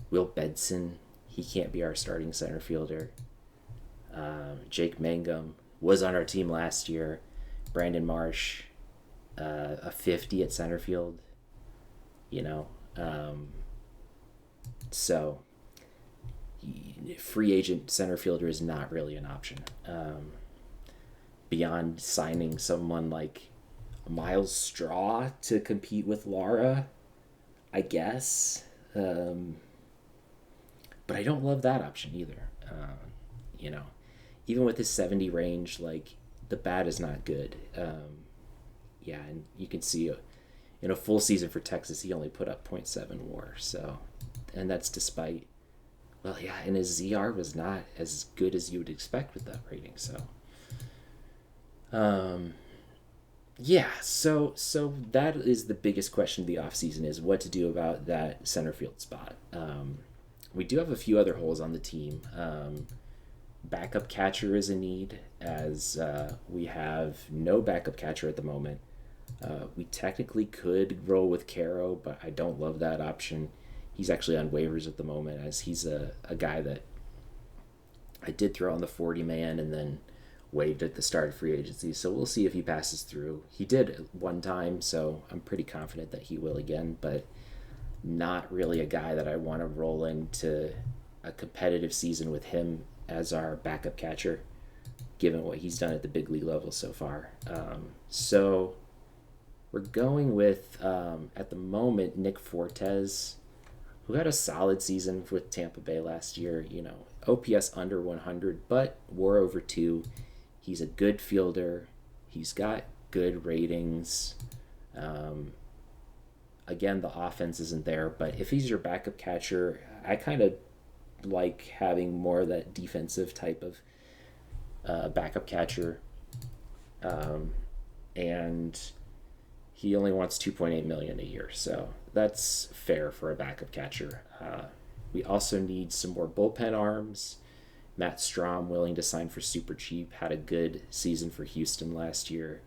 Will Benson, he can't be our starting center fielder. Jake Mangum was on our team last year. Brandon Marsh, a 50 at center field. So free agent center fielder is not really an option. Beyond signing someone like Miles Straw to compete with Lara, I guess. But I don't love that option either. Even with his 70 range, like, the bat is not good. And you can see in a full season for Texas, he only put up .7 WAR. So, and that's despite, and his ZR was not as good as you would expect with that rating. So, so that is the biggest question of the offseason, is what to do about that center field spot. We do have a few other holes on the team. Backup catcher is a need, as we have no backup catcher at the moment. We technically could roll with Caro, but I don't love that option. He's actually on waivers at the moment, as he's a guy that I did throw on the 40-man and then waived at the start of free agency. So we'll see if he passes through. He did one time, so I'm pretty confident that he will again, but not really a guy that I want to roll into a competitive season with him as our backup catcher, given what he's done at the big league level so far. So we're going with, at the moment, Nick Fortes, who had a solid season with Tampa Bay last year. OPS under 100, but WAR over 2. He's a good fielder. He's got good ratings. Again, the offense isn't there, but if he's your backup catcher, I kind of like having more of that defensive type of backup catcher. And he only wants $2.8 million a year, so that's fair for a backup catcher. We also need some more bullpen arms. Matt Strom, willing to sign for super cheap, had a good season for Houston last year,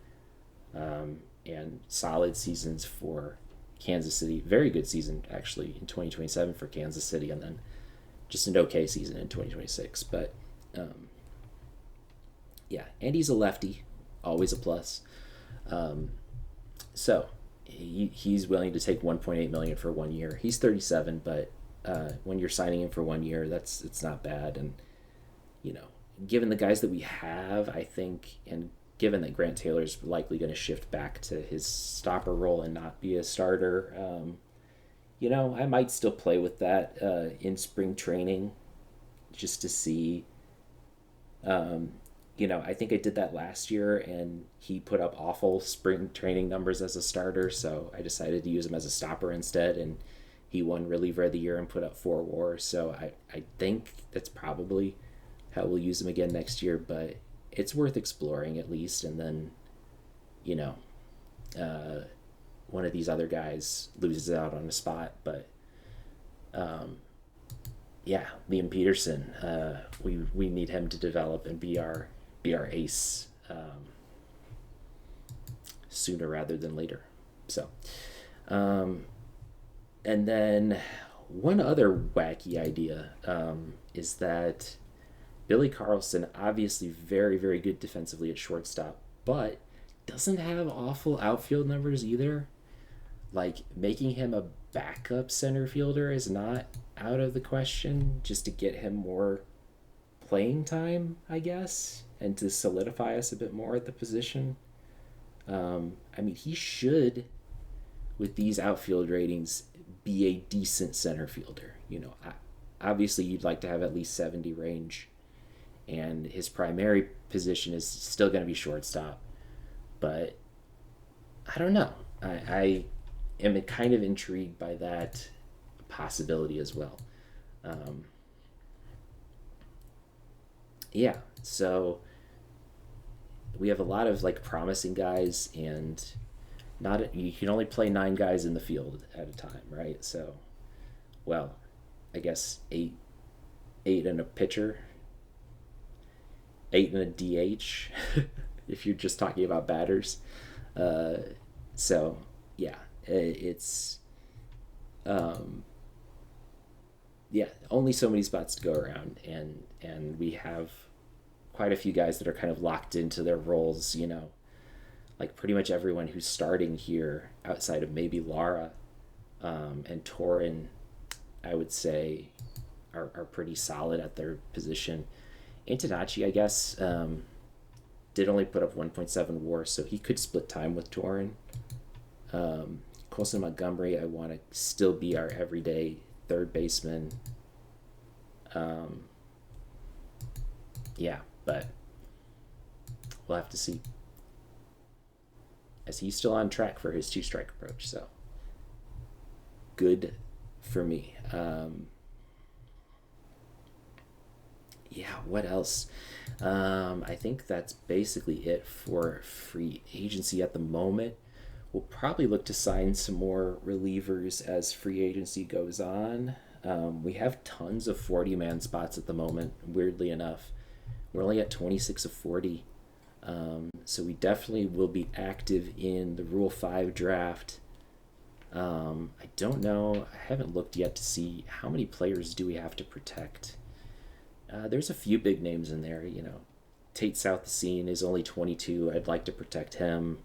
and solid seasons for Kansas City. Very good season, actually, in 2027 for Kansas City, and then just an okay season in 2026. But, and he's a lefty, always a plus. So he's willing to take $1.8 million for 1 year. He's 37, but when you're signing him for 1 year, it's not bad. And given the guys that we have, I think, and given that Grant Taylor's likely going to shift back to his stopper role and not be a starter, I might still play with that in spring training, just to see. I think I did that last year, and he put up awful spring training numbers as a starter, so I decided to use him as a stopper instead, and he won reliever of the year and put up 4 WAR. So I think that's probably how we'll use him again next year, but it's worth exploring at least. And then, one of these other guys loses out on a spot, but Liam Peterson, we need him to develop and be our ace sooner rather than later. So, and then one other wacky idea is that Billy Carlson, obviously very, very good defensively at shortstop, but doesn't have awful outfield numbers either. Like, making him a backup center fielder is not out of the question, just to get him more playing time, I guess, and to solidify us a bit more at the position. He should, with these outfield ratings, be a decent center fielder. Obviously you'd like to have at least 70 range, and his primary position is still going to be shortstop. But I don't know. I am kind of intrigued by that possibility as well. So we have a lot of like promising guys, and not you can only play 9 guys in the field at a time, right? So, well, I guess eight and a pitcher, 8 and a DH, if you're just talking about batters. Uh, so yeah, it's um, yeah, only so many spots to go around, and we have quite a few guys that are kind of locked into their roles. Like pretty much everyone who's starting here, outside of maybe Lara and Torin, I would say, are pretty solid at their position. Antonacci, I guess, did only put up 1.7 WAR, so he could split time with Torin. Colson Montgomery, I want to still be our everyday third baseman. Yeah, but we'll have to see. As he's still on track for his 2-strike approach, so good for me. Yeah, what else? I think that's basically it for free agency at the moment. We'll probably look to sign some more relievers as free agency goes on. We have tons of 40-man spots at the moment, weirdly enough. We're only at 26 of 40. So we definitely will be active in the Rule 5 draft. I don't know. I haven't looked yet to see how many players do we have to protect. There's a few big names in there. Tate Southseen is only 22. I'd like to protect him.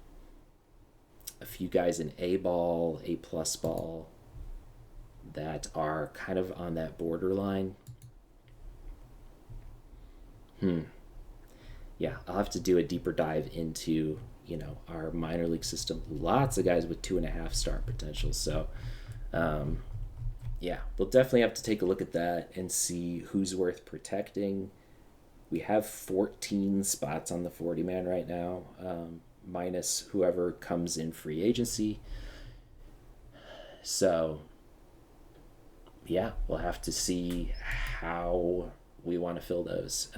A few guys in A ball, A plus ball, that are kind of on that borderline. Yeah, I'll have to do a deeper dive into our minor league system. Lots of guys with 2.5-star potential. So yeah, we'll definitely have to take a look at that and see who's worth protecting. We have 14 spots on the 40-man right now, minus whoever comes in free agency. So yeah, we'll have to see how we want to fill those.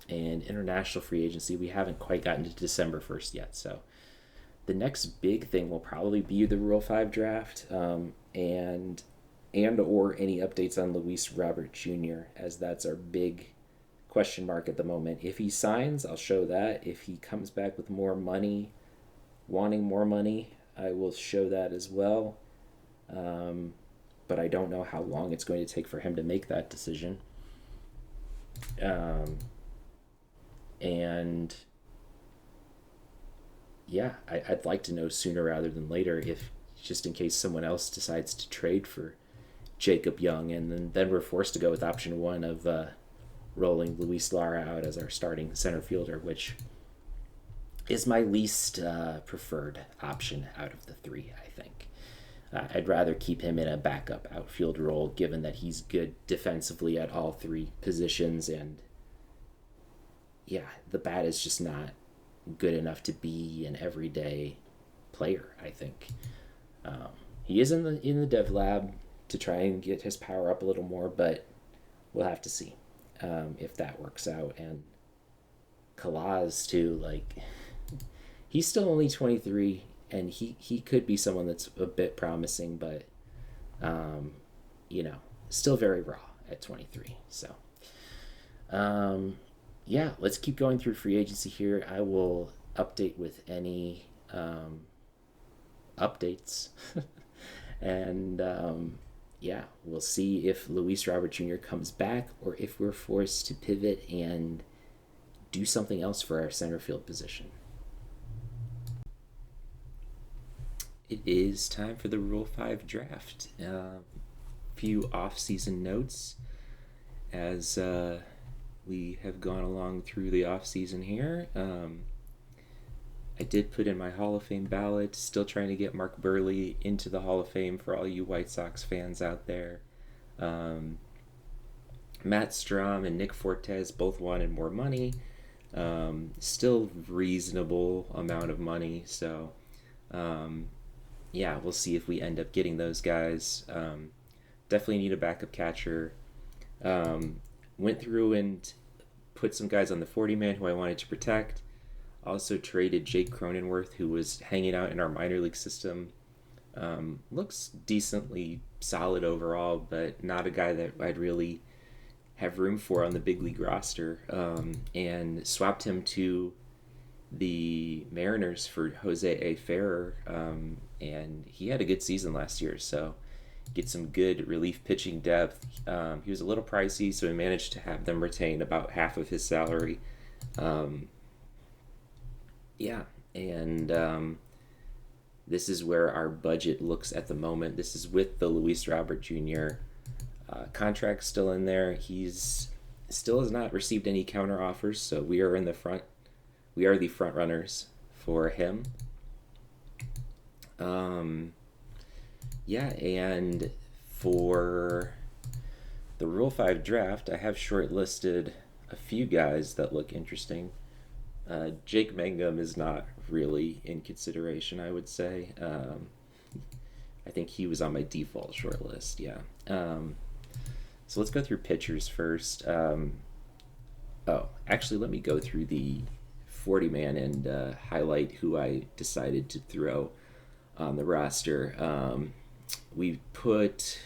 And international free agency, we haven't quite gotten to December 1st yet. So the next big thing will probably be the Rule 5 draft, and or any updates on Luis Robert Jr., as that's our big question mark at the moment. If he signs, I'll show that. If he comes back with more money, wanting more money, I will show that as well. But I don't know how long it's going to take for him to make that decision. And yeah, I'd like to know sooner rather than later, if just in case someone else decides to trade for Jacob Young, and then we're forced to go with option 1 of rolling Luis Lara out as our starting center fielder, which is my least preferred option out of the 3, I think. I'd rather keep him in a backup outfield role, given that he's good defensively at all 3 positions, and yeah, the bat is just not good enough to be an everyday player, I think. He is in the dev lab to try and get his power up a little more, but we'll have to see if that works out. And Kalaz too, like, he's still only 23, and he could be someone that's a bit promising, but still very raw at 23. So yeah, let's keep going through free agency here. I will update with any updates. And yeah, we'll see if Luis Robert Jr. comes back, or if we're forced to pivot and do something else for our center field position. It is time for the Rule 5 draft. Few off-season notes as we have gone along through the off-season here. I did put in my Hall of Fame ballot, still trying to get Mark Burley into the Hall of Fame for all you White Sox fans out there. Matt Strom and Nick Fortes both wanted more money. Still reasonable amount of money, so yeah, we'll see if we end up getting those guys. Definitely need a backup catcher. Went through and put some guys on the 40 man who I wanted to protect. Also traded Jake Cronenworth, who was hanging out in our minor league system. Looks decently solid overall, but not a guy that I'd really have room for on the big league roster. And swapped him to the Mariners for Jose A. Ferrer, and he had a good season last year, so get some good relief pitching depth. He was a little pricey, so we managed to have them retain about half of his salary. Um, yeah, and this is where our budget looks at the moment. This is with the Luis Robert Jr. Contract still in there. He's still has not received any counter offers, so we are in the front. We are the front runners for him. Yeah, and for the Rule 5 draft, I have shortlisted a few guys that look interesting. Jake Mangum is not really in consideration, I would say. I think he was on my default shortlist, yeah. So let's go through pitchers first. Actually, let me go through the 40 man and highlight who I decided to throw on the roster. We've put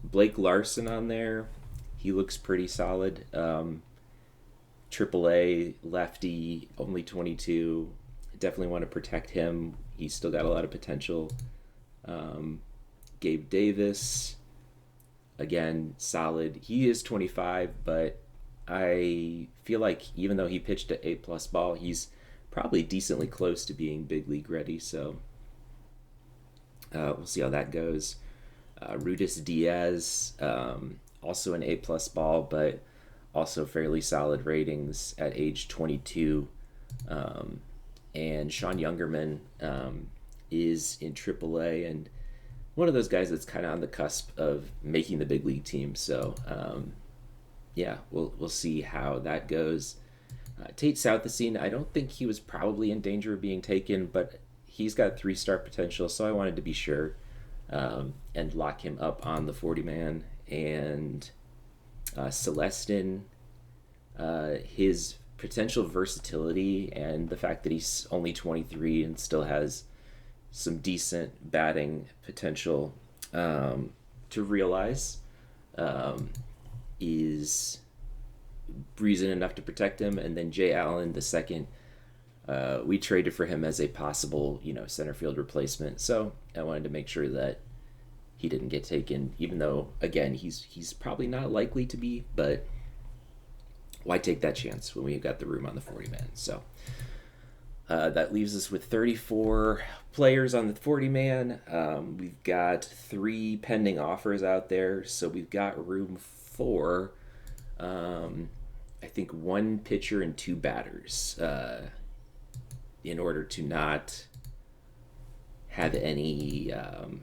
Blake Larson on there. He looks pretty solid. AAA lefty, only 22. Definitely want to protect him. He's still got a lot of potential. Gabe Davis, again, solid. He is 25, but I feel like even though he pitched at A+ ball, he's probably decently close to being big league ready. So we'll see how that goes. Rudis Diaz, also an A+ ball, but also fairly solid ratings at age 22. And Sean Youngerman is in AAA and one of those guys that's kind of on the cusp of making the big league team. So yeah, we'll see how that goes. Tate Southesine, I don't think he was probably in danger of being taken, but he's got 3-star potential, so I wanted to be sure and lock him up on the 40 man. And Celestin, his potential versatility and the fact that he's only 23 and still has some decent batting potential to realize is reason enough to protect him. And then Jay Allen, the second, we traded for him as a possible, center field replacement. So I wanted to make sure that he didn't get taken, even though, again, he's probably not likely to be, but why take that chance when we've got the room on the 40 man? So that leaves us with 34 players on the 40 man. We've got 3 pending offers out there, so we've got room for I think 1 pitcher and 2 batters in order to not have anyone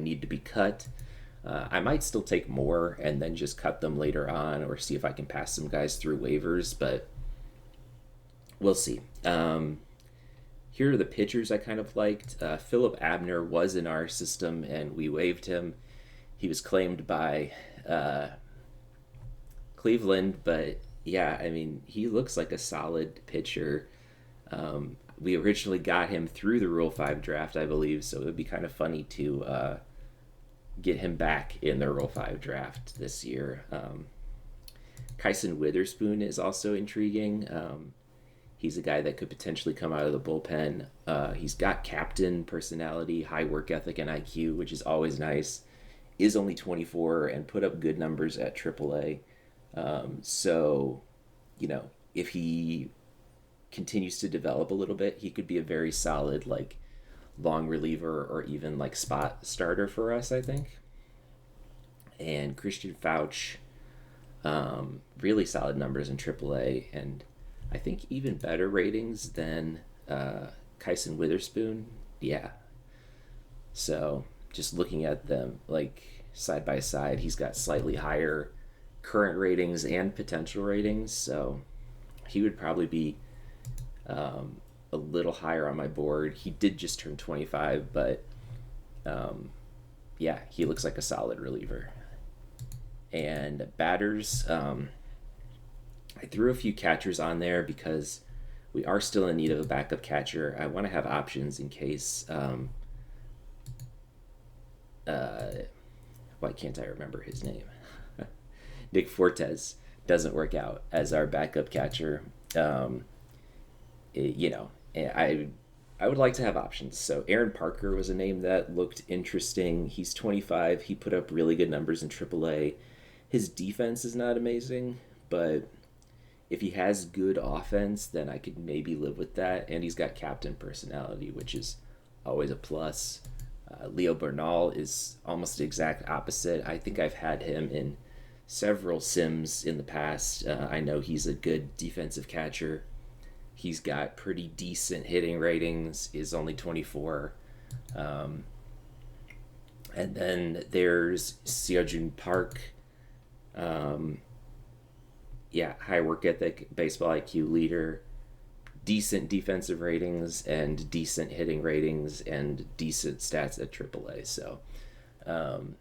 need to be cut. I might still take more and then just cut them later on, or see if I can pass some guys through waivers, but we'll see. Here are the pitchers I kind of liked. Philip Abner was in our system and we waived him. He was claimed by Cleveland, but yeah, I mean, he looks like a solid pitcher. We originally got him through the Rule 5 draft, I believe, so it would be kind of funny to get him back in the Rule 5 draft this year. Kyson Witherspoon is also intriguing. He's a guy that could potentially come out of the bullpen. He's got captain personality, high work ethic, and IQ, which is always nice. Is only 24 and put up good numbers at AAA. So, if he continues to develop a little bit, he could be a very solid, long reliever or even spot starter for us, I think. And Christian Fauch, really solid numbers in AAA, and I think even better ratings than Kyson Witherspoon. Yeah. So just looking at them side by side, he's got slightly higher current ratings and potential ratings, so he would probably be a little higher on my board. He did just turn 25, but yeah, he looks like a solid reliever. And batters, I threw a few catchers on there because we are still in need of a backup catcher. I want to have options in case. Why can't I remember his name? Nick Fortes doesn't work out as our backup catcher. Um, you know, I would like to have options. So Aaron Parker was a name that looked interesting. He's 25. He put up really good numbers in AAA. His defense is not amazing, but if he has good offense, then I could maybe live with that. And he's got captain personality, which is always a plus. Leo Bernal is almost the exact opposite. I think I've had him in several sims in the past. I know he's a good defensive catcher. He's got pretty decent hitting ratings, is only 24. Um, and then there's Seojun Park. Um, yeah, high work ethic, baseball IQ leader, decent defensive ratings, and decent hitting ratings, and decent stats at AAA. So, um,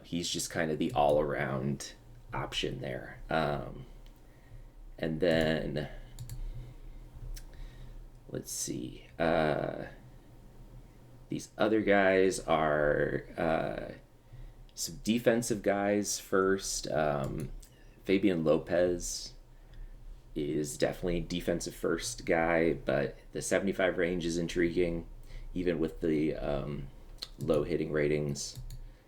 he's just kind of the all around option there. And then let's see. These other guys are some defensive guys first. Fabian Lopez is definitely a defensive first guy, but the 75 range is intriguing, even with the low hitting ratings.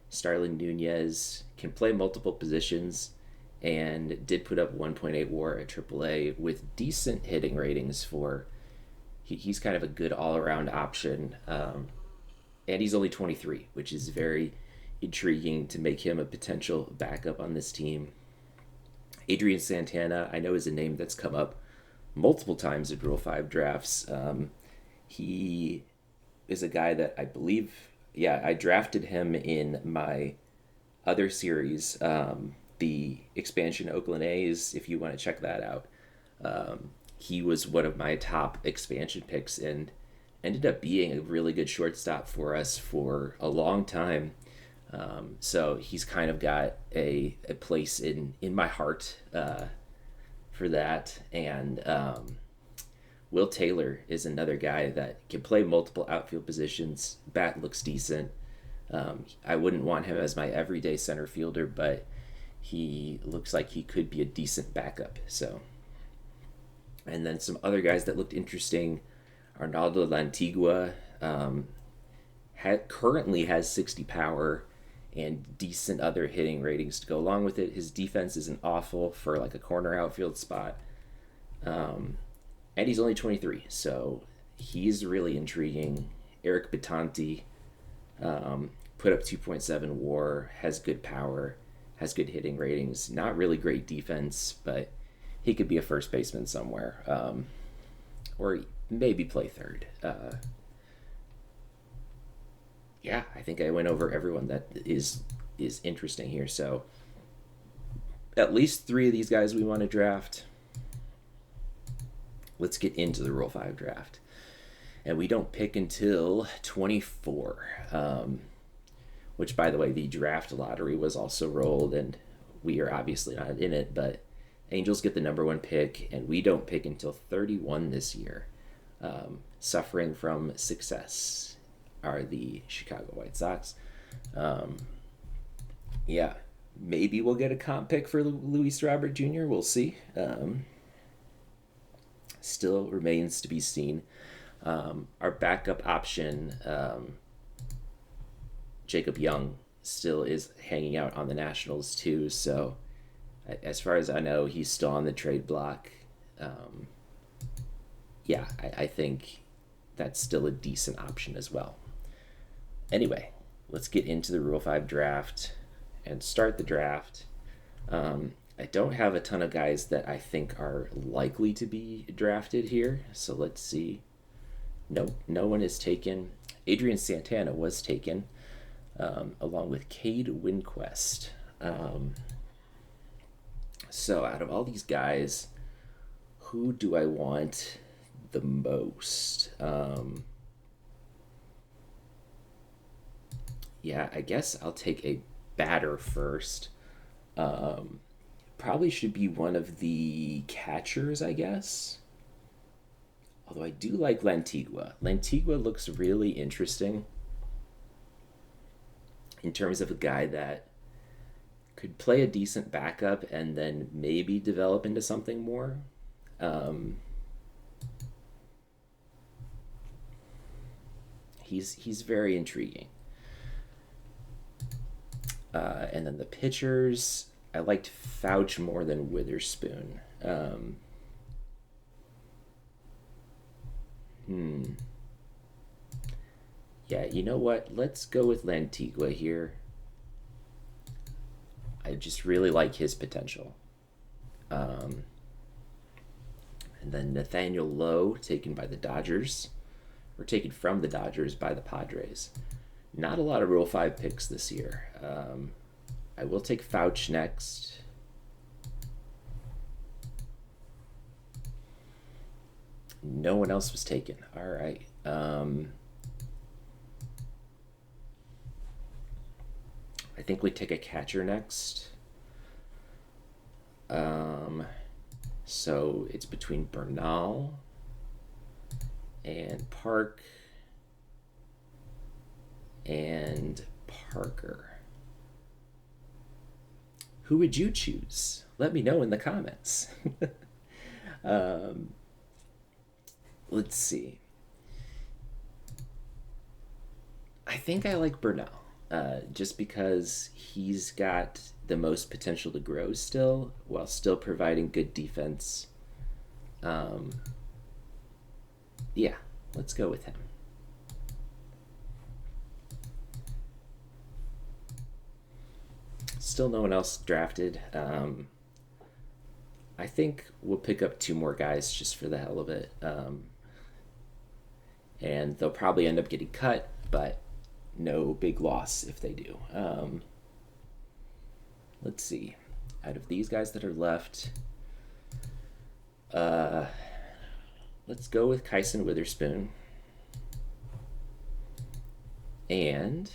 Starlin Nunez can play multiple positions and did put up 1.8 WAR at AAA with decent hitting ratings for. He's kind of a good all around option, and he's only 23, which is very intriguing to make him a potential backup on this team. Adrian Santana, I know, is a name that's come up multiple times in Rule 5 drafts. He is a guy that I believe, yeah, I drafted him in my other series, the expansion Oakland A's, if you want to check that out. He was one of my top expansion picks and ended up being a really good shortstop for us for a long time. So he's kind of got a place in my heart for that. And Will Taylor is another guy that can play multiple outfield positions. Bat looks decent. I wouldn't want him as my everyday center fielder, but he looks like he could be a decent backup. So, and then some other guys that looked interesting. Arnaldo Lantigua currently has 60 power and decent other hitting ratings to go along with it. His defense isn't awful for like a corner outfield spot. And he's only 23, so he's really intriguing. Eric Bitanti put up 2.7 WAR, has good power, has good hitting ratings. Not really great defense, but he could be a first baseman somewhere, or maybe play third. Yeah, I think I went over everyone that is interesting here. So at least 3 of these guys we want to draft. Let's get into the Rule 5 draft. And we don't pick until 24, which, by the way, the draft lottery was also rolled, and we are obviously not in it, but Angels get the number 1 pick, and we don't pick until 31 this year. Suffering from success are the Chicago White Sox. Yeah, maybe we'll get a comp pick for Luis Robert Jr. We'll see. Still remains to be seen. Our backup option, Jacob Young, still is hanging out on the Nationals too. So, as far as I know, he's still on the trade block. Yeah, I think that's still a decent option as well. Anyway, let's get into the Rule 5 draft and start the draft. I don't have a ton of guys that I think are likely to be drafted here, so let's see. No one is taken. Adrian Santana was taken, along with Cade Winquest. So out of all these guys, who do I want the most? Yeah, I guess I'll take a batter first. Probably should be one of the catchers, I guess. Although I do like Lantigua. Lantigua looks really interesting in terms of a guy that could play a decent backup and then maybe develop into something more. Um, he's very intriguing. And then the pitchers, I liked Fouch more than Witherspoon. Hmm. Yeah, you know what? Let's go with Lantigua here. I just really like his potential. Um, and then Nathaniel Lowe, taken by the Dodgers, or taken from the Dodgers by the Padres. Not a lot of Rule 5 picks this year. I will take Fouch next. No one else was taken. All right. I think we take a catcher next. So it's between Bernal and Park and Parker. Who would you choose? Let me know in the comments. um, let's see. I think I like Bernal, just because he's got the most potential to grow still, while still providing good defense. Um, yeah, let's go with him. Still no one else drafted. I think we'll pick up two more guys just for the hell of it. And they'll probably end up getting cut, but no big loss if they do. Let's see. Out of these guys that are left, uh, let's go with Kyson Witherspoon. And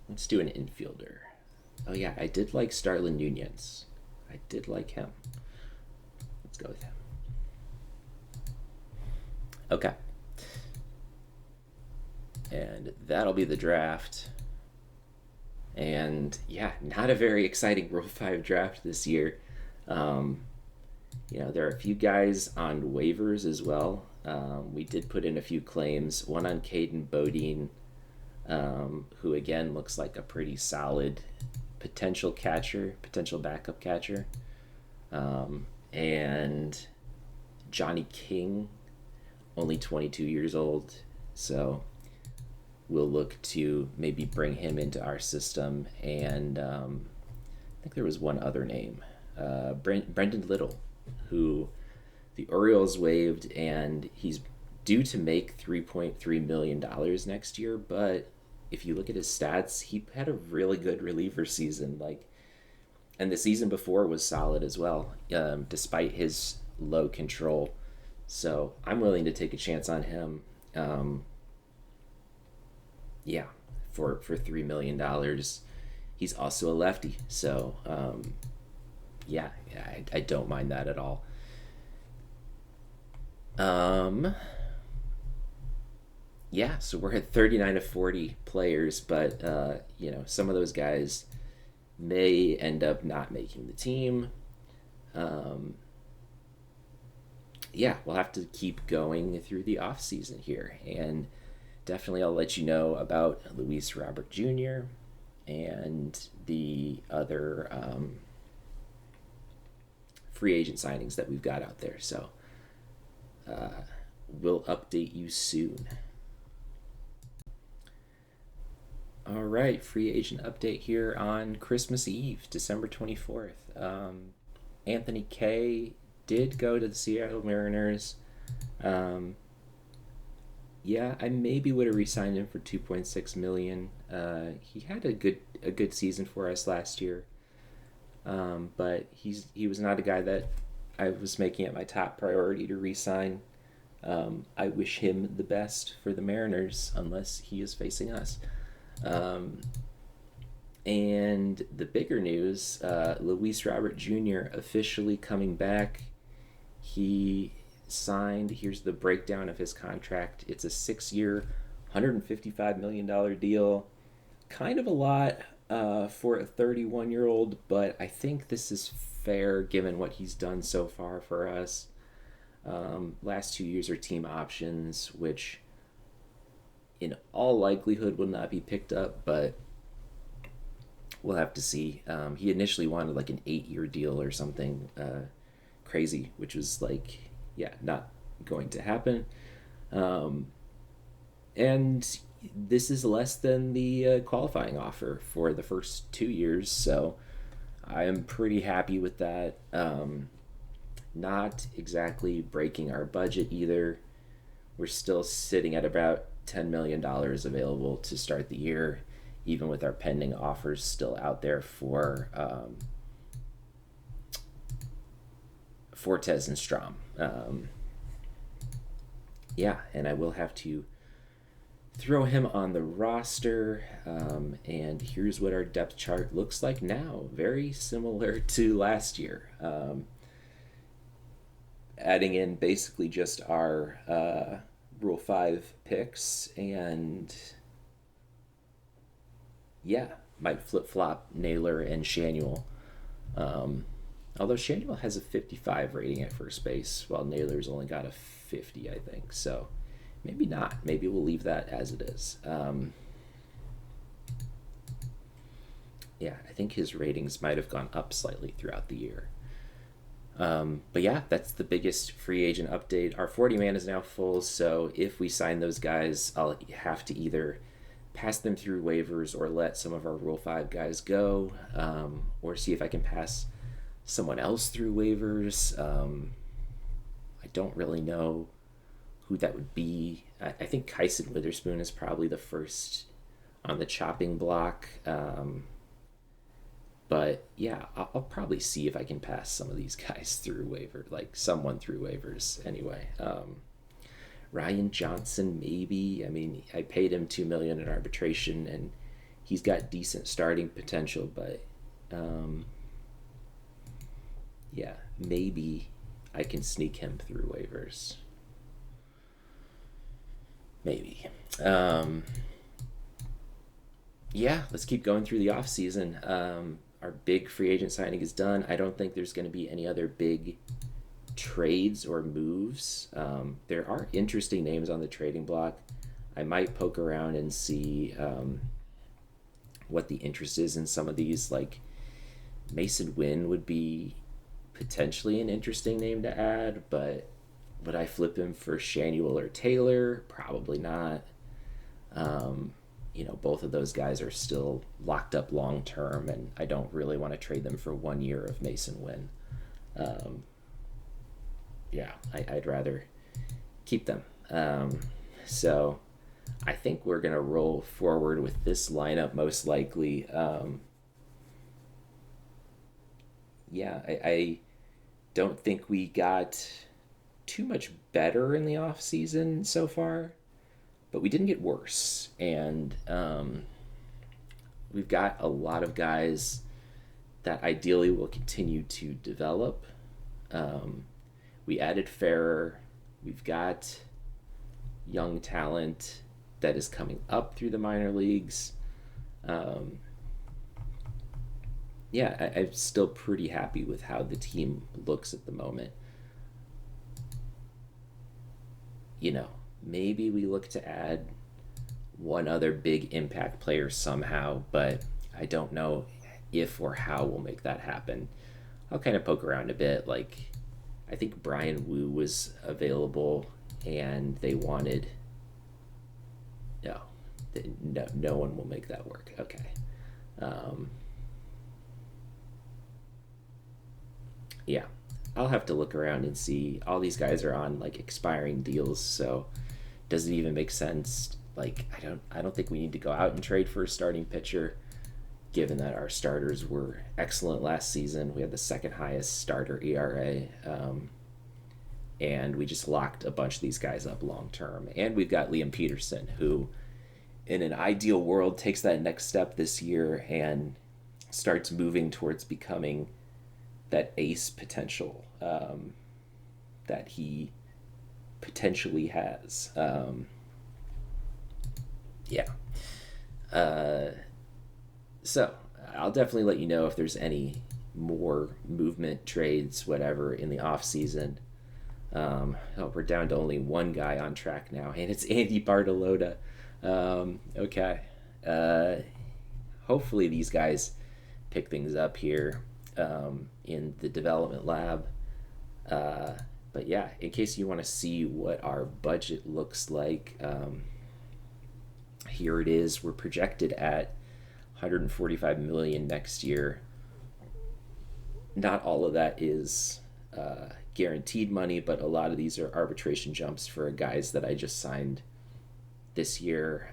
let's do an infielder. Oh yeah, I did like Starlin Nunez. I did like him. Let's go with him. Okay. And that'll be the draft. And yeah, not a very exciting Rule 5 draft this year. Um, there are a few guys on waivers as well. We did put in a few claims. One on Caden Bodine, who again looks like a pretty solid potential catcher, potential backup catcher. And Johnny King, only 22 years old. So we'll look to maybe bring him into our system. And I think there was one other name, Brendan Little, who the Orioles waived, and he's due to make $3.3 million next year. But if you look at his stats, he had a really good reliever season. And the season before was solid as well, despite his low control. So I'm willing to take a chance on him. Yeah, for $3 million. He's also a lefty, so yeah, I don't mind that at all. Yeah, so we're at 39 of 40 players, but some of those guys may end up not making the team. Yeah, we'll have to keep going through the off season here, and definitely I'll let you know about Luis Robert Jr. and the other free agent signings that we've got out there. So we'll update you soon. All right, free agent update here on Christmas Eve, December 24th. Anthony Kay did go to the Seattle Mariners. Yeah, I maybe would have re-signed him for $2.6 million. He had a good season for us last year, but he was not a guy that I was making it my top priority to re-sign. I wish him the best for the Mariners, unless he is facing us. Um, and the bigger news, Luis Robert Jr. officially coming back. He signed, here's the breakdown of his contract. It's a 6 year, $155 million deal. Kind of a lot for a 31-year-old, but I think this is fair given what he's done so far for us. Last 2 years are team options, which in all likelihood will not be picked up, but we'll have to see. He initially wanted like an 8 year deal or something crazy, which was like, yeah, not going to happen. Um, and this is less than the qualifying offer for the first 2 years, so I am pretty happy with that. Not exactly breaking our budget either. We're still sitting at about $10 million available to start the year, even with our pending offers still out there for Fortes and Strom. Yeah, and I will have to throw him on the roster. And here's what our depth chart looks like now. Very similar to last year. Adding in basically just our Rule 5 picks, and yeah, might flip flop Naylor and Shanuel. Although Shanuel has a 55 rating at first base, while Naylor's only got a 50, I think. So maybe not. Maybe we'll leave that as it is. Yeah, I think his ratings might have gone up slightly throughout the year. But yeah, that's the biggest free agent update. Our 40 man is now full, so if we sign those guys, I'll have to either pass them through waivers or let some of our Rule 5 guys go, or see if I can pass someone else through waivers. I don't really know who that would be. I think Kyson Witherspoon is probably the first on the chopping block. But yeah, I'll probably see if I can pass some of these guys through waiver, like someone through waivers anyway. Ryan Johnson, maybe. I mean, I paid him $2 million in arbitration, and he's got decent starting potential. But yeah, maybe I can sneak him through waivers. Maybe. Yeah, let's keep going through the off season. Our big free agent signing is done. I don't think there's going to be any other big trades or moves. There are interesting names on the trading block. I might poke around and see what the interest is in some of these. Like Mason Wynn would be potentially an interesting name to add, but would I flip him for Shanuel or Taylor? Probably not. Both of those guys are still locked up long term, and I don't really want to trade them for 1 year of Mason Wynn. Yeah, I'd rather keep them. So I think we're going to roll forward with this lineup most likely. Yeah, I don't think we got too much better in the off season so far, but we didn't get worse. And we've got a lot of guys that ideally will continue to develop. We added Ferrer. We've got young talent that is coming up through the minor leagues. Yeah, I'm still pretty happy with how the team looks at the moment. Maybe we look to add one other big impact player somehow, but I don't know if or how we'll make that happen. I'll kind of poke around a bit. Like, I think Brian Wu was available, and they wanted. No one will make that work. Okay. Yeah, I'll have to look around and see. All these guys are on like expiring deals, so does it even make sense? Like, I don't think we need to go out and trade for a starting pitcher, given that our starters were excellent last season. We had the second highest starter ERA, and we just locked a bunch of these guys up long term. And we've got Liam Peterson, who, in an ideal world, takes that next step this year and starts moving towards becoming that ace potential that he potentially has. Yeah. So I'll definitely let you know if there's any more movement, trades, whatever, in the off season. We're down to only one guy on track now, and it's Andy Bartolotta. Okay. Hopefully these guys pick things up here in the development lab. But yeah, in case you want to see what our budget looks like, here it is. We're projected at 145 million next year. Not all of that is guaranteed money, but a lot of these are arbitration jumps for guys that I just signed this year.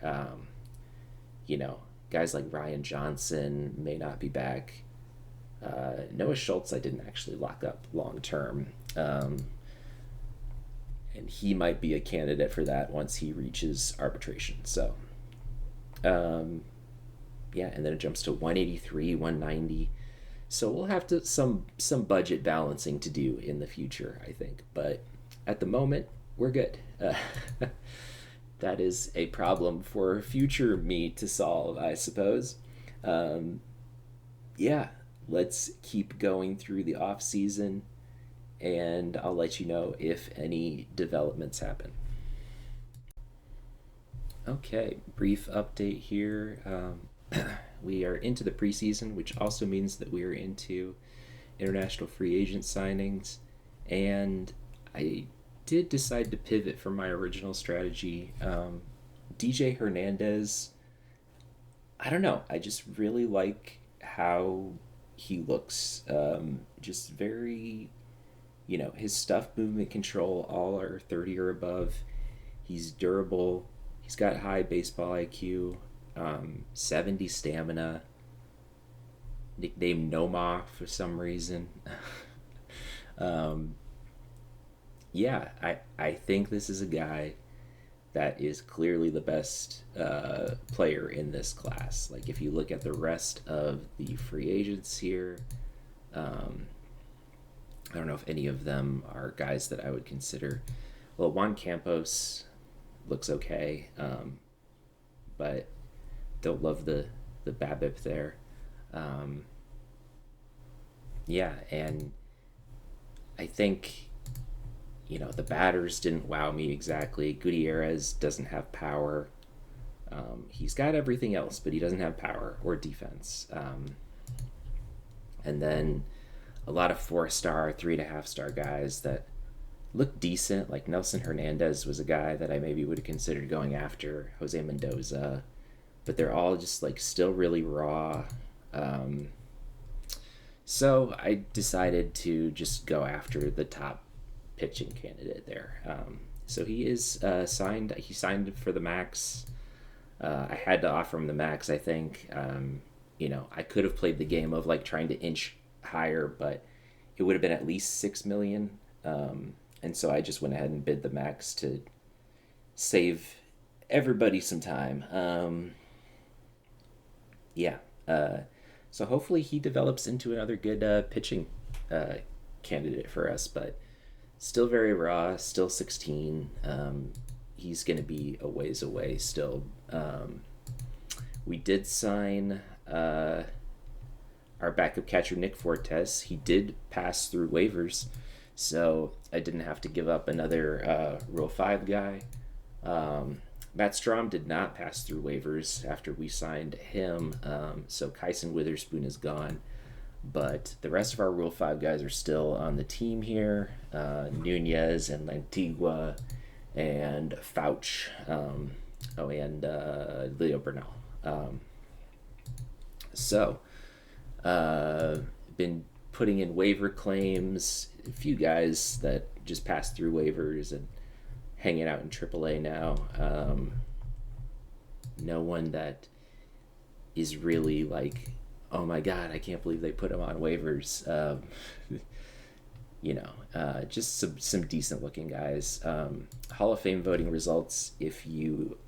Guys like Ryan Johnson may not be back. Noah Schultz I didn't actually lock up long term. And he might be a candidate for that once he reaches arbitration. So, and then it jumps to 183, 190. So we'll have some budget balancing to do in the future, I think. But at the moment, we're good. That is a problem for future me to solve, I suppose. Let's keep going through the off season, and I'll let you know if any developments happen. Okay, brief update here. We are into the preseason, which also means that we are into international free agent signings, and I did decide to pivot from my original strategy. DJ Hernandez, I don't know, I just really like how he looks. Just very, his stuff, movement control, all are 30 or above. He's durable. He's got high baseball IQ. 70 stamina. Nicknamed Noma for some reason. I think this is a guy that is clearly the best player in this class. Like, if you look at the rest of the free agents here, I don't know if any of them are guys that I would consider. Well, Juan Campos looks okay, but don't love the BABIP there. And I think, the batters didn't wow me exactly. Gutierrez doesn't have power. He's got everything else, but he doesn't have power or defense. And then a lot of 4-star, 3.5-star guys that look decent. Like Nelson Hernandez was a guy that I maybe would have considered going after. Jose Mendoza. But they're all just still really raw. So I decided to just go after the top pitching candidate there. So he is signed. He signed for the max. I had to offer him the max, I think. I could have played the game of trying to inch higher, but it would have been at least $6 million. And so I just went ahead and bid the max to save everybody some time. So hopefully he develops into another good pitching candidate for us, but still very raw, still 16. He's going to be a ways away still. We did sign our backup catcher, Nick Fortes. He did pass through waivers, so I didn't have to give up another Rule 5 guy. Matt Strom did not pass through waivers after we signed him, so Kyson Witherspoon is gone. But the rest of our Rule 5 guys are still on the team here. Nunez and Lantigua and Fouch. And Leo Bernal. Been putting in waiver claims. A few guys that just passed through waivers and hanging out in AAA now. No one that is really oh my God, I can't believe they put him on waivers. just some decent looking guys. Hall of Fame voting results, if you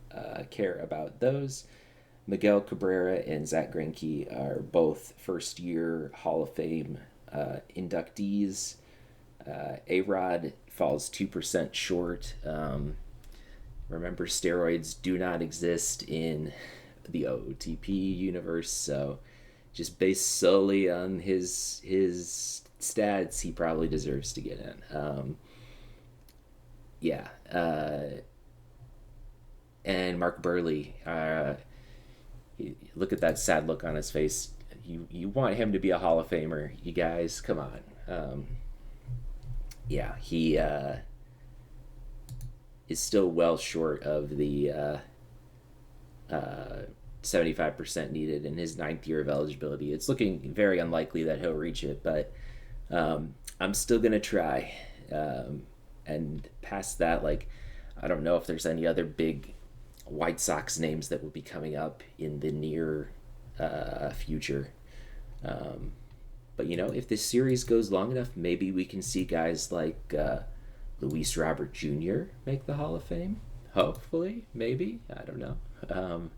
care about those. Miguel Cabrera and Zach Greinke are both first year Hall of Fame inductees. A-Rod falls 2% short. Remember, steroids do not exist in the OOTP universe, so just based solely on his stats, he probably deserves to get in. Yeah. And Mark Burley, look at that sad look on his face. You want him to be a Hall of Famer, you guys? Come on. Yeah, he is still well short of the 75% needed in his ninth year of eligibility. It's looking very unlikely that he'll reach it, but I'm still going to try. And past that, like, I don't know if there's any other big White Sox names that will be coming up in the near future. But, if this series goes long enough, maybe we can see guys like Luis Robert Jr. make the Hall of Fame. Hopefully, maybe. I don't know.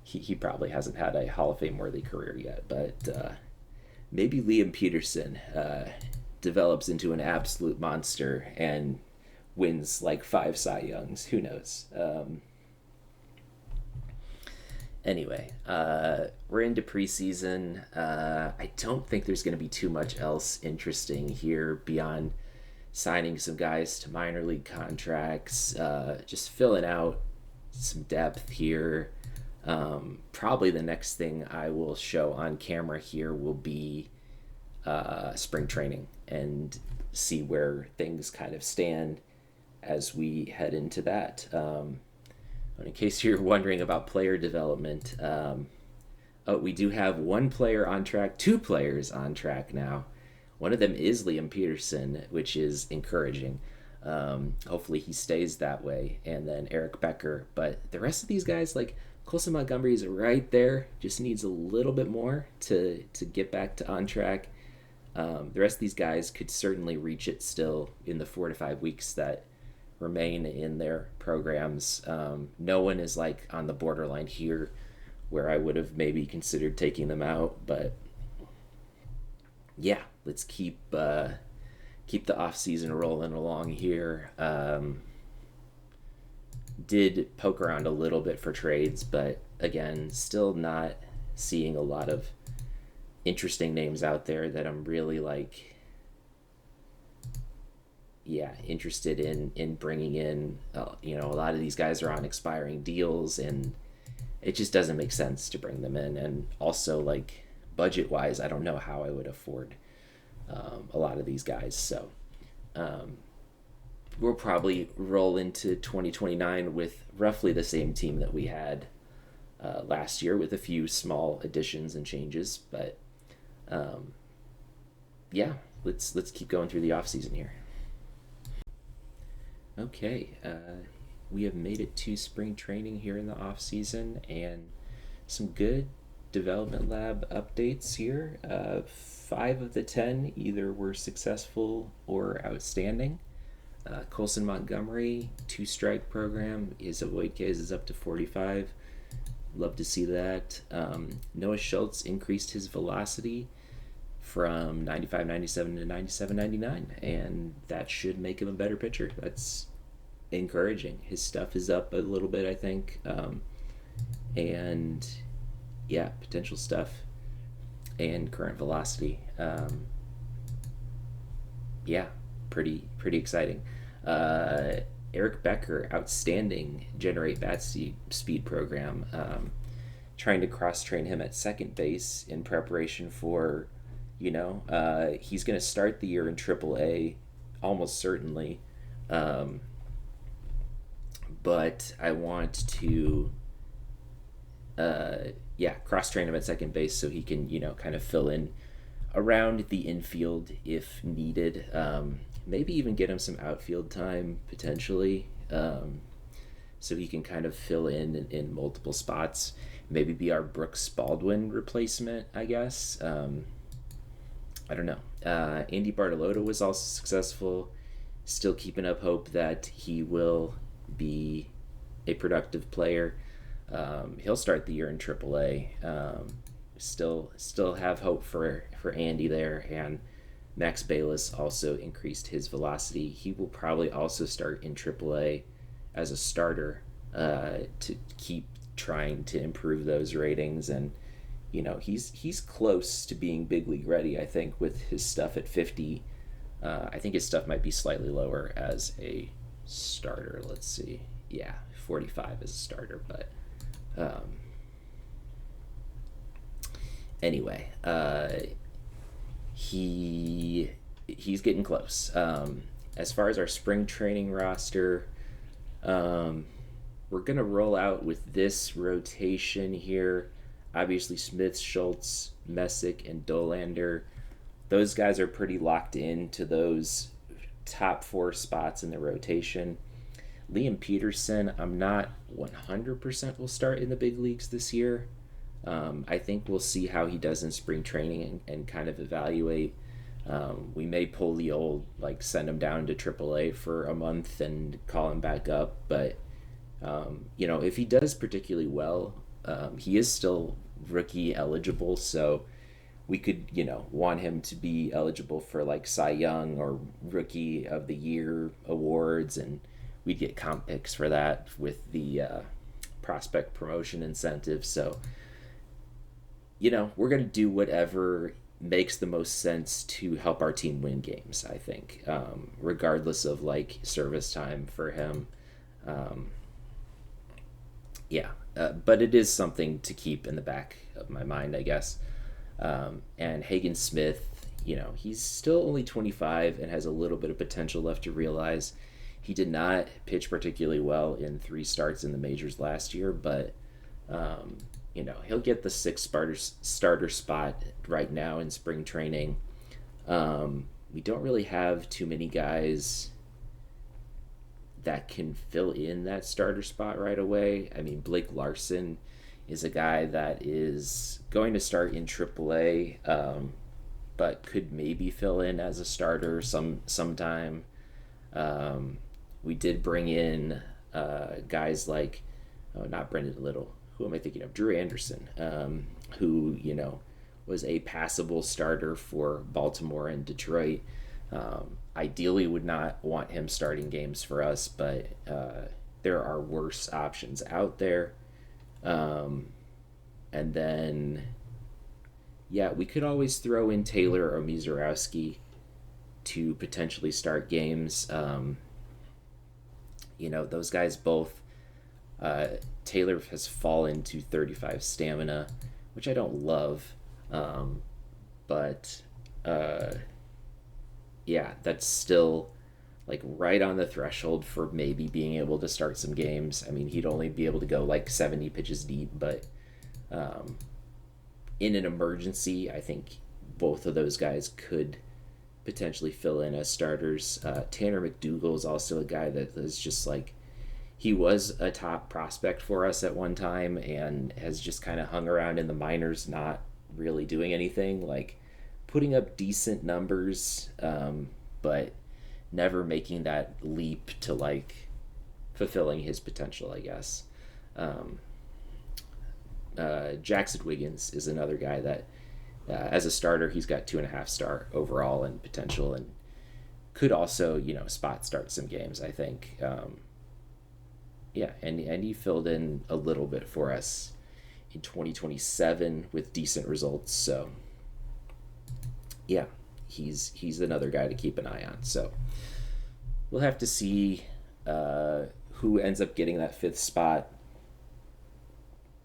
He probably hasn't had a Hall of Fame worthy career yet, but maybe Liam Peterson develops into an absolute monster and wins like 5 Cy Youngs. Who knows? Anyway, we're into preseason. I don't think there's going to be too much else interesting here beyond signing some guys to minor league contracts, just filling out some depth here. Probably the next thing I will show on camera here will be spring training and see where things kind of stand as we head into that. In case you're wondering about player development, we do have one player on track, 2 players on track now. One of them is Liam Peterson, which is encouraging. Hopefully he stays that way. And then Eric Becker. But the rest of these guys, like Colson Montgomery is right there, just needs a little bit more to get back to on track. The rest of these guys could certainly reach it still in the 4 to 5 weeks that remain in their programs. No one is like on the borderline here where I would have maybe considered taking them out, but yeah, let's keep the off season rolling along here. Did poke around a little bit for trades, but again, still not seeing a lot of interesting names out there that I'm really like, interested in bringing in. A lot of these guys are on expiring deals, and it just doesn't make sense to bring them in. And also, like, budget wise, I don't know how I would afford a lot of these guys. So we'll probably roll into 2029 with roughly the same team that we had last year, with a few small additions and changes. But let's keep going through the off season here. Okay, we have made it to spring training here in the off season, and some good development lab updates here. 5 of the 10 either were successful or outstanding. Colson Montgomery 2-strike program, his avoid Ks is up to 45. Love to see that. Noah Schultz increased his velocity from 95-97 to 97-99, and that should make him a better pitcher. That's encouraging. His stuff is up a little bit, I think, and potential stuff and current velocity. Pretty exciting. Eric Becker, outstanding generate bat speed program. Trying to cross train him at second base in preparation for, he's going to start the year in AAA, almost certainly. But I want to, cross train him at second base so he can, kind of fill in around the infield if needed. Maybe even get him some outfield time potentially, so he can kind of fill in multiple spots. Maybe be our Brooks Baldwin replacement, I guess. I don't know. Andy Bartolota was also successful. Still keeping up hope that he will be a productive player. He'll start the year in AAA. Still have hope for Andy there, and Max Bayless also increased his velocity. He will probably also start in AAA as a starter to keep trying to improve those ratings. And he's close to being big league ready. I think with his stuff at 50. I think his stuff might be slightly lower as a starter. Let's see. Yeah, 45 as a starter, but um, anyway, he's getting close. As far as our spring training roster, we're gonna roll out with this rotation here. Obviously, Smith, Schultz, Messick, and Dolander. Those guys are pretty locked into those top four spots in the rotation. Liam Peterson, I'm not 100% will start in the big leagues this year. I think we'll see how he does in spring training and kind of evaluate. We may pull the old, like, send him down to AAA for a month and call him back up. But, if he does particularly well, he is still rookie eligible. So we could, want him to be eligible for, like, Cy Young or Rookie of the Year awards. And we'd get comp picks for that with the prospect promotion incentive. So, we're going to do whatever makes the most sense to help our team win games, I think, regardless of, like, service time for him. But it is something to keep in the back of my mind, I guess. And Hagen Smith, he's still only 25 and has a little bit of potential left to realize. He did not pitch particularly well in 3 starts in the majors last year, but he'll get the 6th starter spot right now in spring training. We don't really have too many guys that can fill in that starter spot right away. I mean, Blake Larson is a guy that is going to start in AAA, but could maybe fill in as a starter sometime. We did bring in guys like, not Brendan Little. Who am I thinking of? Drew Anderson, who was a passable starter for Baltimore and Detroit. Ideally, would not want him starting games for us, but there are worse options out there. And then, we could always throw in Taylor or Mizorowski to potentially start games. Those guys both. Taylor has fallen to 35 stamina, which I don't love. But that's still, like, right on the threshold for maybe being able to start some games. I mean, he'd only be able to go like 70 pitches deep, but in an emergency, I think both of those guys could potentially fill in as starters. Tanner McDougal is also a guy that is just like, he was a top prospect for us at one time and has just kind of hung around in the minors, not really doing anything, like putting up decent numbers, but never making that leap to, like, fulfilling his potential, I guess. Jackson Wiggins is another guy that, as a starter, he's got 2.5 star overall and potential, and could also, spot start some games, I think. And he filled in a little bit for us in 2027 with decent results. So, he's another guy to keep an eye on. So, we'll have to see who ends up getting that 5th spot.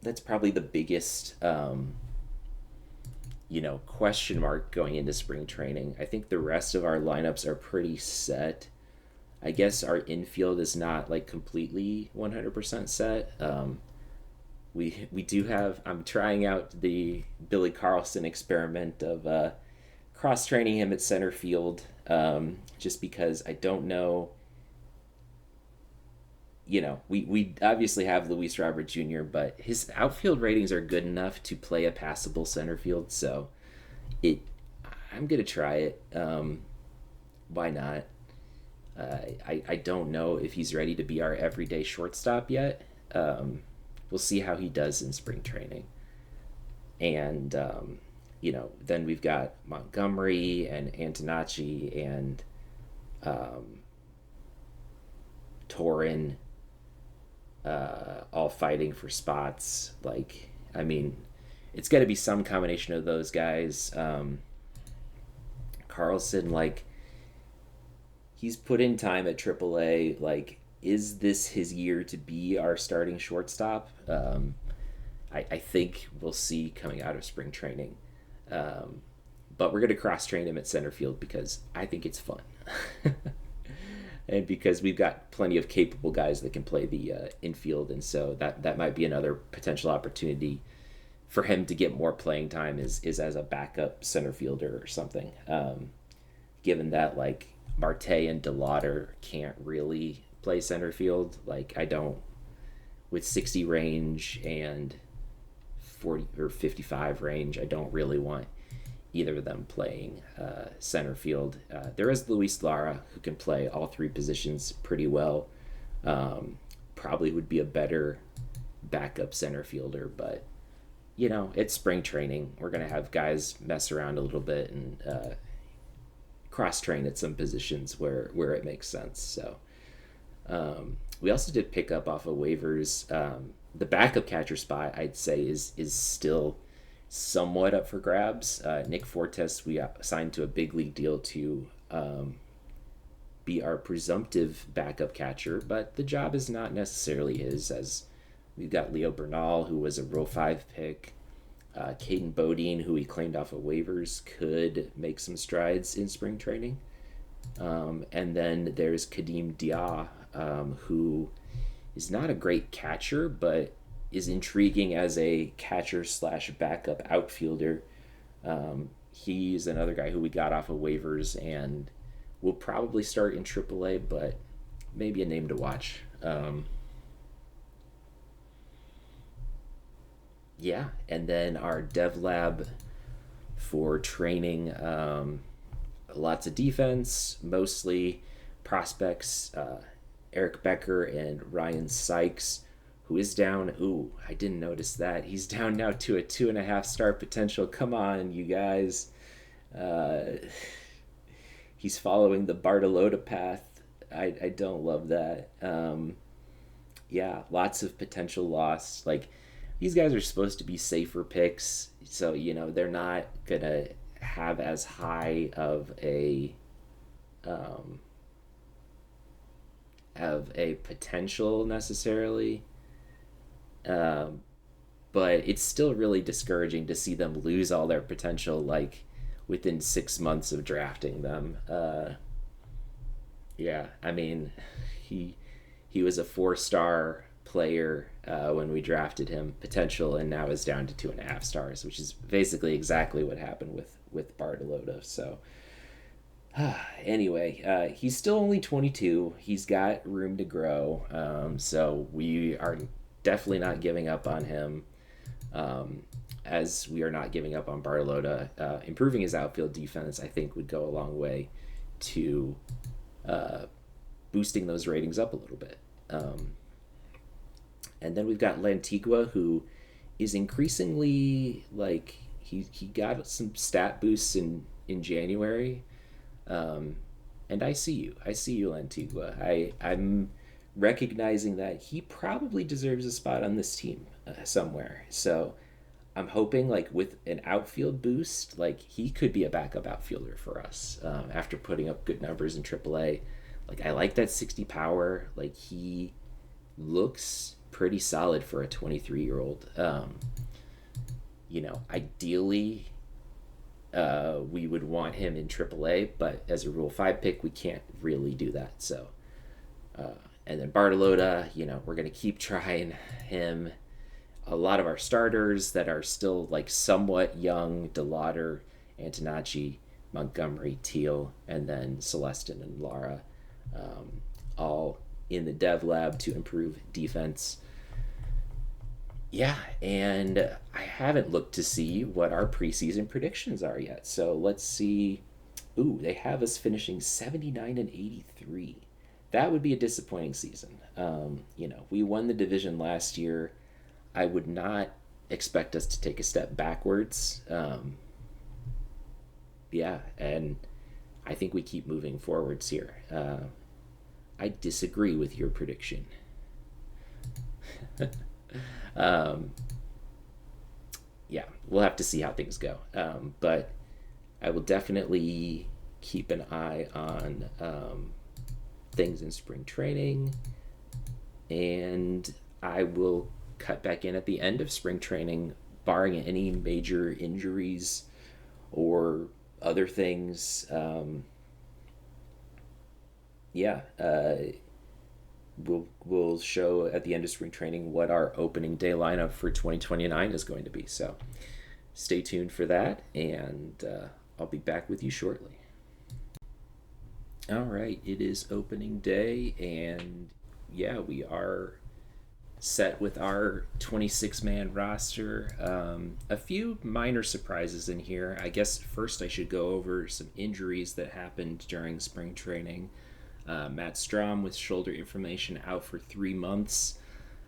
That's probably the biggest, question mark going into spring training. I think the rest of our lineups are pretty set. I guess our infield is not, like, completely 100% set. We do have. I'm trying out the Billy Carlson experiment of cross training him at center field, just because I don't know. We obviously have Luis Robert Jr., but his outfield ratings are good enough to play a passable center field. So I'm gonna try it. Why not? I don't know if he's ready to be our everyday shortstop yet. We'll see how he does in spring training. And, then we've got Montgomery and Antonacci and Torin all fighting for spots. Like, I mean, it's got to be some combination of those guys. Carlson, like, he's put in time at AAA. Like, is this his year to be our starting shortstop? I think we'll see coming out of spring training. But we're going to cross train him at center field because I think it's fun. And because we've got plenty of capable guys that can play the infield. And so that might be another potential opportunity for him to get more playing time is as a backup center fielder or something. Given that, like, Marte and DeLauder can't really play center field. Like, I don't, with 60 range and 40 or 55 range, I don't really want either of them playing center field. There is Luis Lara, who can play all three positions pretty well. Probably would be a better backup center fielder, but it's spring training. We're going to have guys mess around a little bit and cross train at some positions where it makes sense. So we also did pick up off of waivers. The backup catcher spot, I'd say, is still somewhat up for grabs. Nick Fortes, we signed to a big league deal to be our presumptive backup catcher, but the job is not necessarily his, as we've got Leo Bernal, who was a Rule 5 pick. Caden Bodine, who we claimed off of waivers, could make some strides in spring training. And then there's Kadeem Dia, who is not a great catcher, but is intriguing as a catcher slash backup outfielder. He's another guy who we got off of waivers and will probably start in AAA, but maybe a name to watch. Yeah, and then our dev lab for training, lots of defense, mostly prospects, Eric Becker and Ryan Sykes, who is down. Ooh, I didn't notice that. He's down now to a 2.5 star potential. Come on, you guys. He's following the Bartolota path. I don't love that. Yeah, lots of potential loss. Like, these guys are supposed to be safer picks, so they're not gonna have as high of a potential necessarily. But it's still really discouraging to see them lose all their potential, like, within 6 months of drafting them. Yeah, I mean, he was a 4-star player when we drafted him, potential, and now is down to 2.5 stars, which is basically exactly what happened with Bartolota. So anyway, he's still only 22. He's got room to grow. So we are definitely not giving up on him, as we are not giving up on Bartolota. Improving his outfield defense, I think, would go a long way to boosting those ratings up a little bit. And then we've got Lantigua, who is increasingly, like, he got some stat boosts in January. And I see you, Lantigua. I'm recognizing that he probably deserves a spot on this team somewhere. So I'm hoping, like, with an outfield boost, like, he could be a backup outfielder for us after putting up good numbers in AAA. Like, I like that 60 power. Like, he looks pretty solid for a 23-year-old. Ideally, we would want him in AAA, but as a Rule 5 pick, we can't really do that. So, and then Bartolota, we're going to keep trying him. A lot of our starters that are still, like, somewhat young, DeLauder, Antonacci, Montgomery, Teal, and then Celestin and Lara, all in the dev lab to improve defense. Yeah, and I haven't looked to see what our preseason predictions are yet. So let's see. Ooh, they have us finishing 79 and 83. That would be a disappointing season. We won the division last year. I would not expect us to take a step backwards. Yeah, and I think we keep moving forwards here. I disagree with your prediction. Um, yeah, we'll have to see how things go. But I will definitely keep an eye on things in spring training, and I will cut back in at the end of spring training, barring any major injuries or other things. Yeah, we'll show at the end of spring training what our opening day lineup for 2029 is going to be. So stay tuned for that, and I'll be back with you shortly. All right, it is opening day, and yeah, we are set with our 26-man roster. A few minor surprises in here. I guess first I should go over some injuries that happened during spring training. Matt Strom with shoulder inflammation out for 3 months.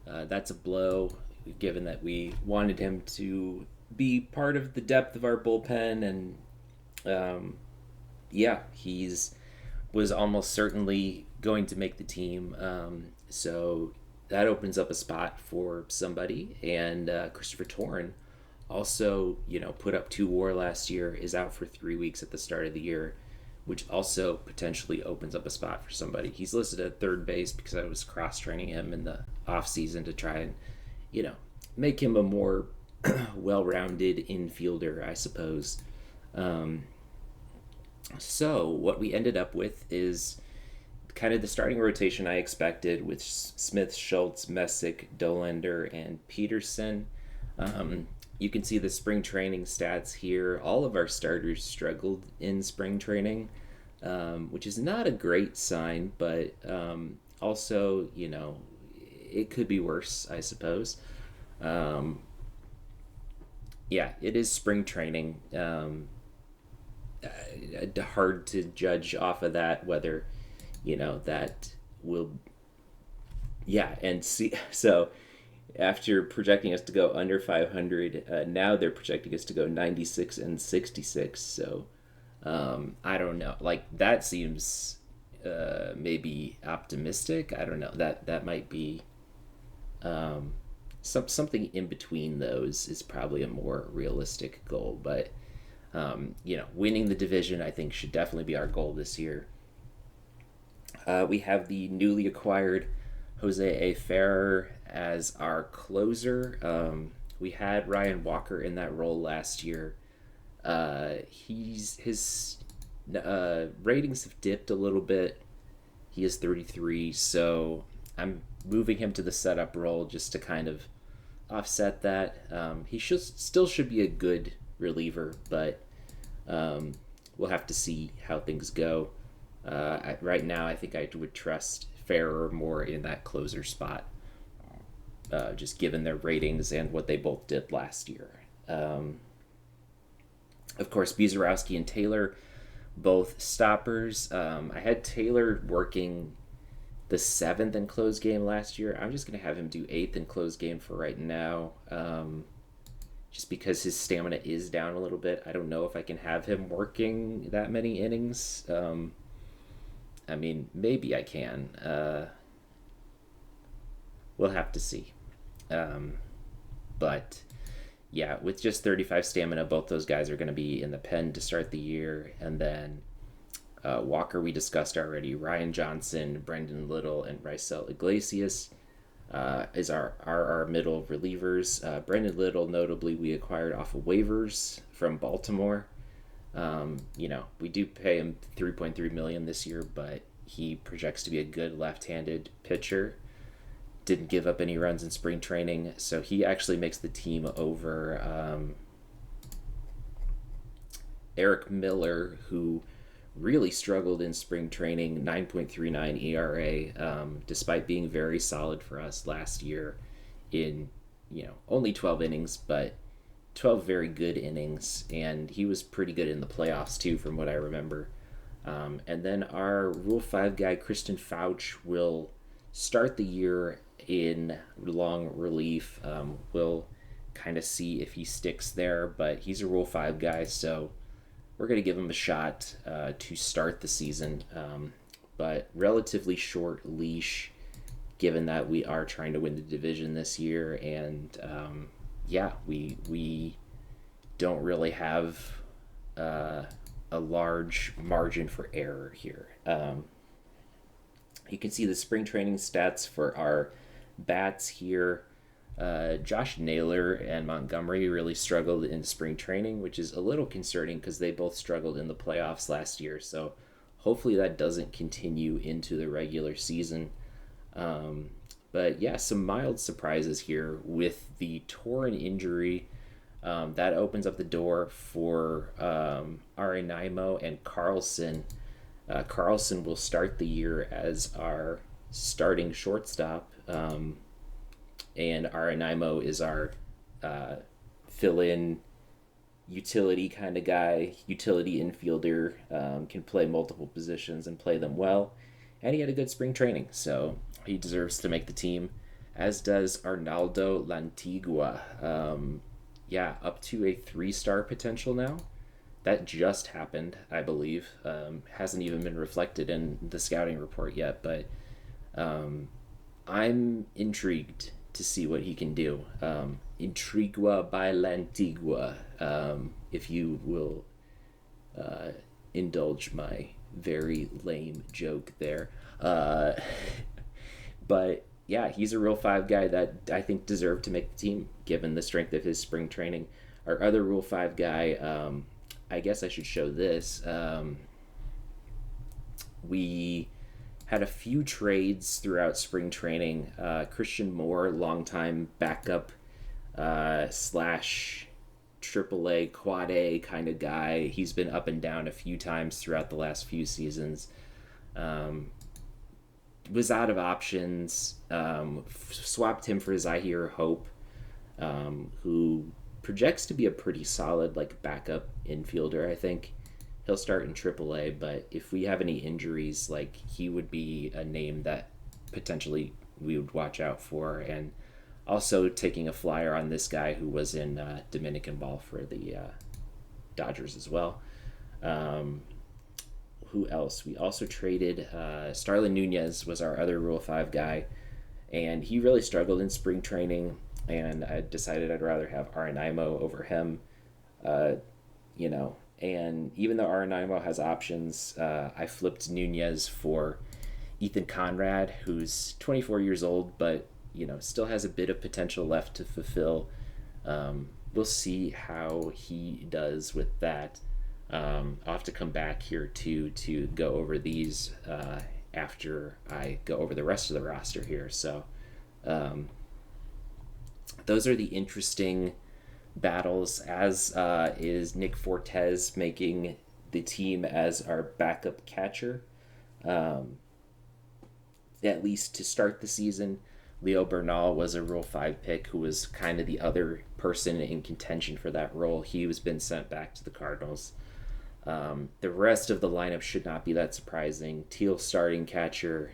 That's a blow, given that we wanted him to be part of the depth of our bullpen, and yeah, he's was almost certainly going to make the team. So that opens up a spot for somebody. And Christopher Torn also, put up 2 WAR last year, is out for 3 weeks at the start of the year, which also potentially opens up a spot for somebody. He's listed at third base because I was cross training him in the off season to try and, make him a more well-rounded infielder, I suppose. So what we ended up with is kind of the starting rotation I expected, with Smith, Schultz, Messick, Dolander, and Peterson. You can see the spring training stats here. All of our starters struggled in spring training, which is not a great sign, but also, it could be worse, I suppose. Yeah, it is spring training. Hard to judge off of that whether that will, yeah, and see. So after projecting us to go under 500, now they're projecting us to go 96 and 66. So I don't know, like that seems maybe optimistic. I don't know, that might be something in between those is probably a more realistic goal. But winning the division, I think, should definitely be our goal this year. We have the newly acquired Jose A. Ferrer as our closer. We had Ryan Walker in that role last year. His ratings have dipped a little bit. He is 33, so I'm moving him to the setup role just to kind of offset that. He still should be a good reliever, but we'll have to see how things go. Right now, I think I would trust Ferrer more in that closer spot, just given their ratings and what they both did last year. Of course, Bezarowski and Taylor, both stoppers. I had Taylor working the 7th and close game last year. I'm just going to have him do 8th and close game for right now, just because his stamina is down a little bit. I don't know if I can have him working that many innings. I mean, maybe I can. We'll have to see. But yeah, with just 35 stamina, both those guys are going to be in the pen to start the year. And then Walker, we discussed already. Ryan Johnson, Brendan Little, and Rysel Iglesias is our middle relievers. Brendan Little, notably, we acquired off of waivers from Baltimore. We do pay him $3.3 million this year, but he projects to be a good left-handed pitcher. Didn't give up any runs in spring training, so he actually makes the team over Eric Miller, who really struggled in spring training, 9.39 ERA, despite being very solid for us last year in, only 12 innings, but 12 very good innings, and he was pretty good in the playoffs too, from what I remember. And then our Rule 5 guy, Kristen Fouch, will start the year in long relief. We'll kind of see if he sticks there, but he's a Rule 5 guy, so we're going to give him a shot to start the season. But relatively short leash, given that we are trying to win the division this year, and we don't really have a large margin for error here. You can see the spring training stats for our bats here. Josh Naylor and Montgomery really struggled in spring training, which is a little concerning because they both struggled in the playoffs last year. So hopefully that doesn't continue into the regular season. But yeah, some mild surprises here with the torn injury. That opens up the door for Arenimo and Carlson. Carlson will start the year as our starting shortstop, and Arenimo is our fill-in utility kind of guy, utility infielder, can play multiple positions and play them well. And he had a good spring training, so he deserves to make the team, as does Arnaldo Lantigua. Up to a 3-star potential now. That just happened, I believe. Hasn't even been reflected in the scouting report yet, but I'm intrigued to see what he can do. Intrigua by Lantigua, if you will indulge my very lame joke there. But yeah, he's a Rule 5 guy that I think deserved to make the team, given the strength of his spring training. Our other Rule 5 guy, I guess I should show this. We had a few trades throughout spring training. Christian Moore, longtime backup slash AAA, quad A kind of guy. He's been up and down a few times throughout the last few seasons. Was out of options. Swapped him for Zahir Hope, who projects to be a pretty solid backup infielder. I think he'll start in AAA, but if we have any injuries, he would be a name that potentially we would watch out for. And also taking a flyer on this guy who was in Dominican ball for the Dodgers as well. Who else? We also traded Starlin Nunez was our other Rule 5 guy, and he really struggled in spring training, and I decided I'd rather have Arenimo over him. And even though Arenimo has options, I flipped Nunez for Ethan Conrad, who's 24 years old, but still has a bit of potential left to fulfill. We'll see how he does with that. I'll have to come back here to go over these after I go over the rest of the roster here. So those are the interesting battles, as is Nick Fortes making the team as our backup catcher, at least to start the season. Leo Bernal was a Rule 5 pick who was kind of the other person in contention for that role. He has been sent back to the Cardinals. The rest of the lineup should not be that surprising. Teal starting catcher,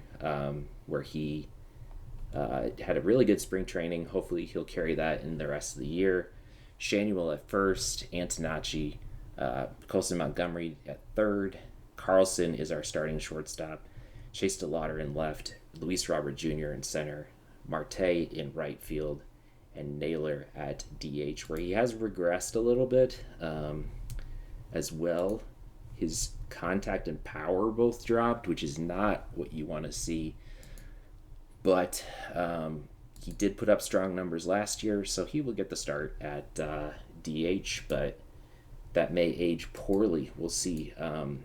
where he had a really good spring training. Hopefully he'll carry that in the rest of the year. Shanuel at first, Antonacci, Colson Montgomery at third. Carlson is our starting shortstop. Chase DeLauder in left. Luis Robert Jr. in center. Marte in right field. And Naylor at DH, where he has regressed a little bit as well. His contact and power both dropped, which is not what you want to see. But he did put up strong numbers last year, so he will get the start at DH, but that may age poorly. We'll see. And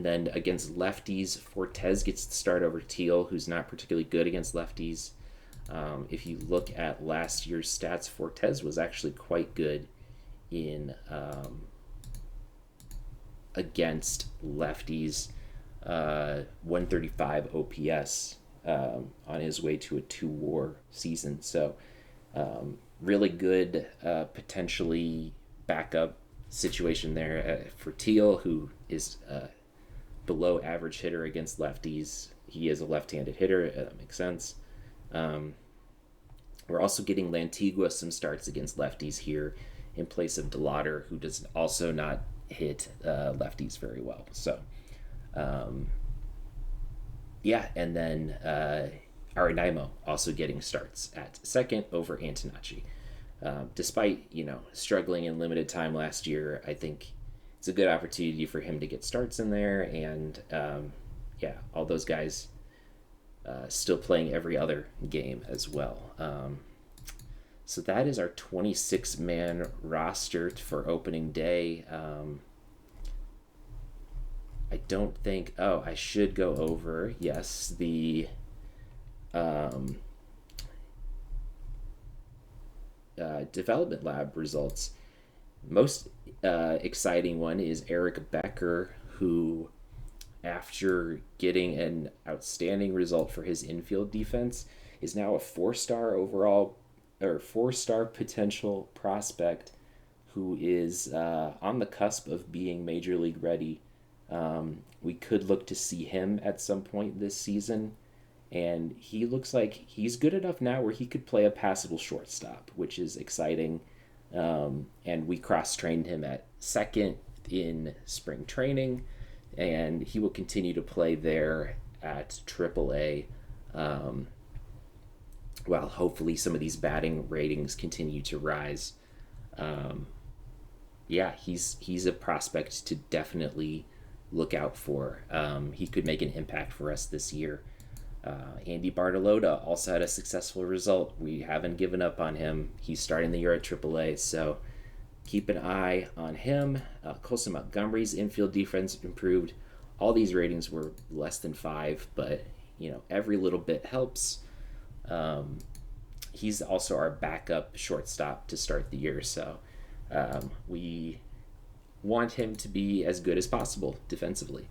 then against lefties, Fortes gets the start over Teal, who's not particularly good against lefties. If you look at last year's stats, Fortes was actually quite good in against lefties. 135 OPS on his way to a 2-WAR season. So really good potentially backup situation there for Teal, who is below average hitter against lefties. He is a left-handed hitter. That makes sense. Um, we're also getting Lantigua some starts against lefties here in place of DeLauder, who does also not hit lefties very well. So, um, yeah, and then Aranaimo also getting starts at second over Antonacci. Despite struggling in limited time last year, I think it's a good opportunity for him to get starts in there, and yeah, all those guys still playing every other game as well. So that is our 26-man roster for opening day. I don't think. Oh, I should go over. Yes, the um, development lab results. Most exciting one is Eric Becker, who, after getting an outstanding result for his infield defense, is now a 4-star overall or 4-star potential prospect who is on the cusp of being major league ready. We could look to see him at some point this season, and he looks like he's good enough now where he could play a passable shortstop, which is exciting. And we cross trained him at second in spring training, and he will continue to play there at AAA. While hopefully some of these batting ratings continue to rise. Um, yeah, he's a prospect to definitely look out for. He could make an impact for us this year. Andy Bartolotta also had a successful result. We haven't given up on him. He's starting the year at AAA, so keep an eye on him. Colson Montgomery's infield defense improved. All these ratings were less than 5, but every little bit helps. He's also our backup shortstop to start the year, so we want him to be as good as possible defensively.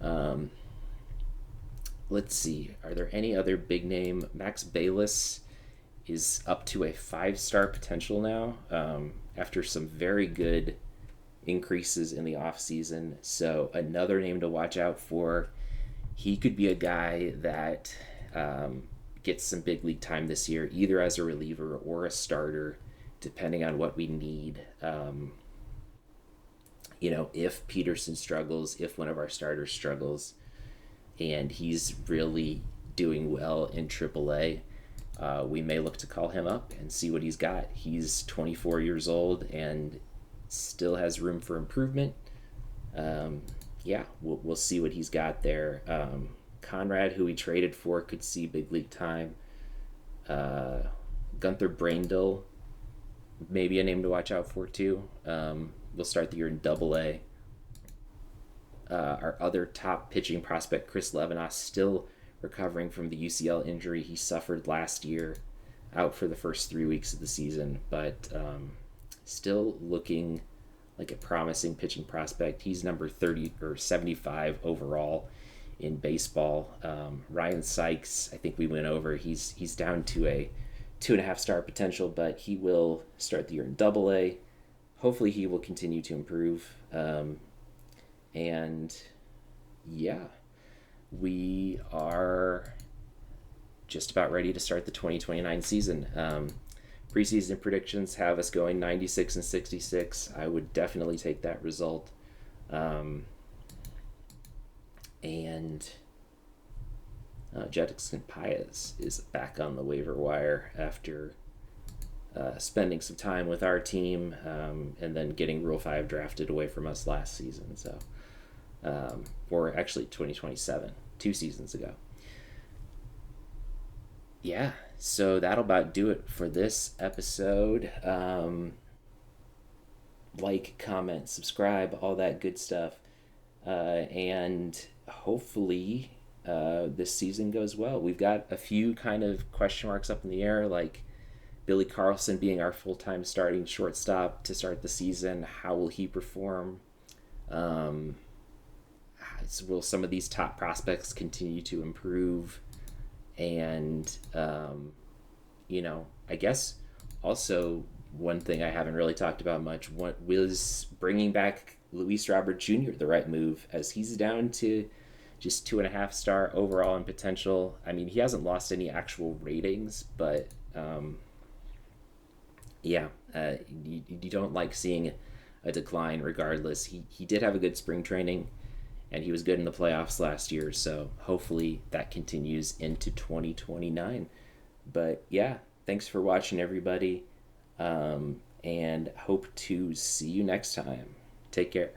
Um, let's see, are there any other big name? Max Bayless is up to a 5-star potential now after some very good increases in the offseason. So another name to watch out for. He could be a guy that gets some big league time this year, either as a reliever or a starter, depending on what we need. If Peterson struggles, if one of our starters struggles, and he's really doing well in AAA, we may look to call him up and see what he's got. He's 24 years old and still has room for improvement. Yeah, we'll see what he's got there. Conrad, who we traded for, could see big league time. Gunther Braindle, maybe a name to watch out for too. We'll start the year in AA. Our other top pitching prospect, Chris Levinas, still recovering from the UCL injury he suffered last year, out for the first 3 weeks of the season, but still looking like a promising pitching prospect. He's number 30 or 75 overall in baseball. Ryan Sykes, I think we went over. He's down to a 2.5-star potential, but he will start the year in AA. Hopefully, he will continue to improve. And yeah, we are just about ready to start the 2029 season. Preseason predictions have us going 96 and 66. I would definitely take that result. And Jetson Paez is back on the waiver wire after spending some time with our team and then getting Rule 5 drafted away from us last season. So, or actually 2027, 2 seasons ago. Yeah, so that'll about do it for this episode. Like, comment, subscribe, all that good stuff. And hopefully this season goes well. We've got a few kind of question marks up in the air, like Billy Carlson being our full-time starting shortstop to start the season. How will he perform? Will some of these top prospects continue to improve? And, I guess Also, one thing I haven't really talked about much was bringing back Luis Robert Jr. the right move, as he's down to just 2.5 star overall in potential. I mean, he hasn't lost any actual ratings, but yeah, you don't like seeing a decline regardless. He did have a good spring training, and he was good in the playoffs last year, so hopefully that continues into 2029. But yeah, thanks for watching, everybody, and hope to see you next time. Take care.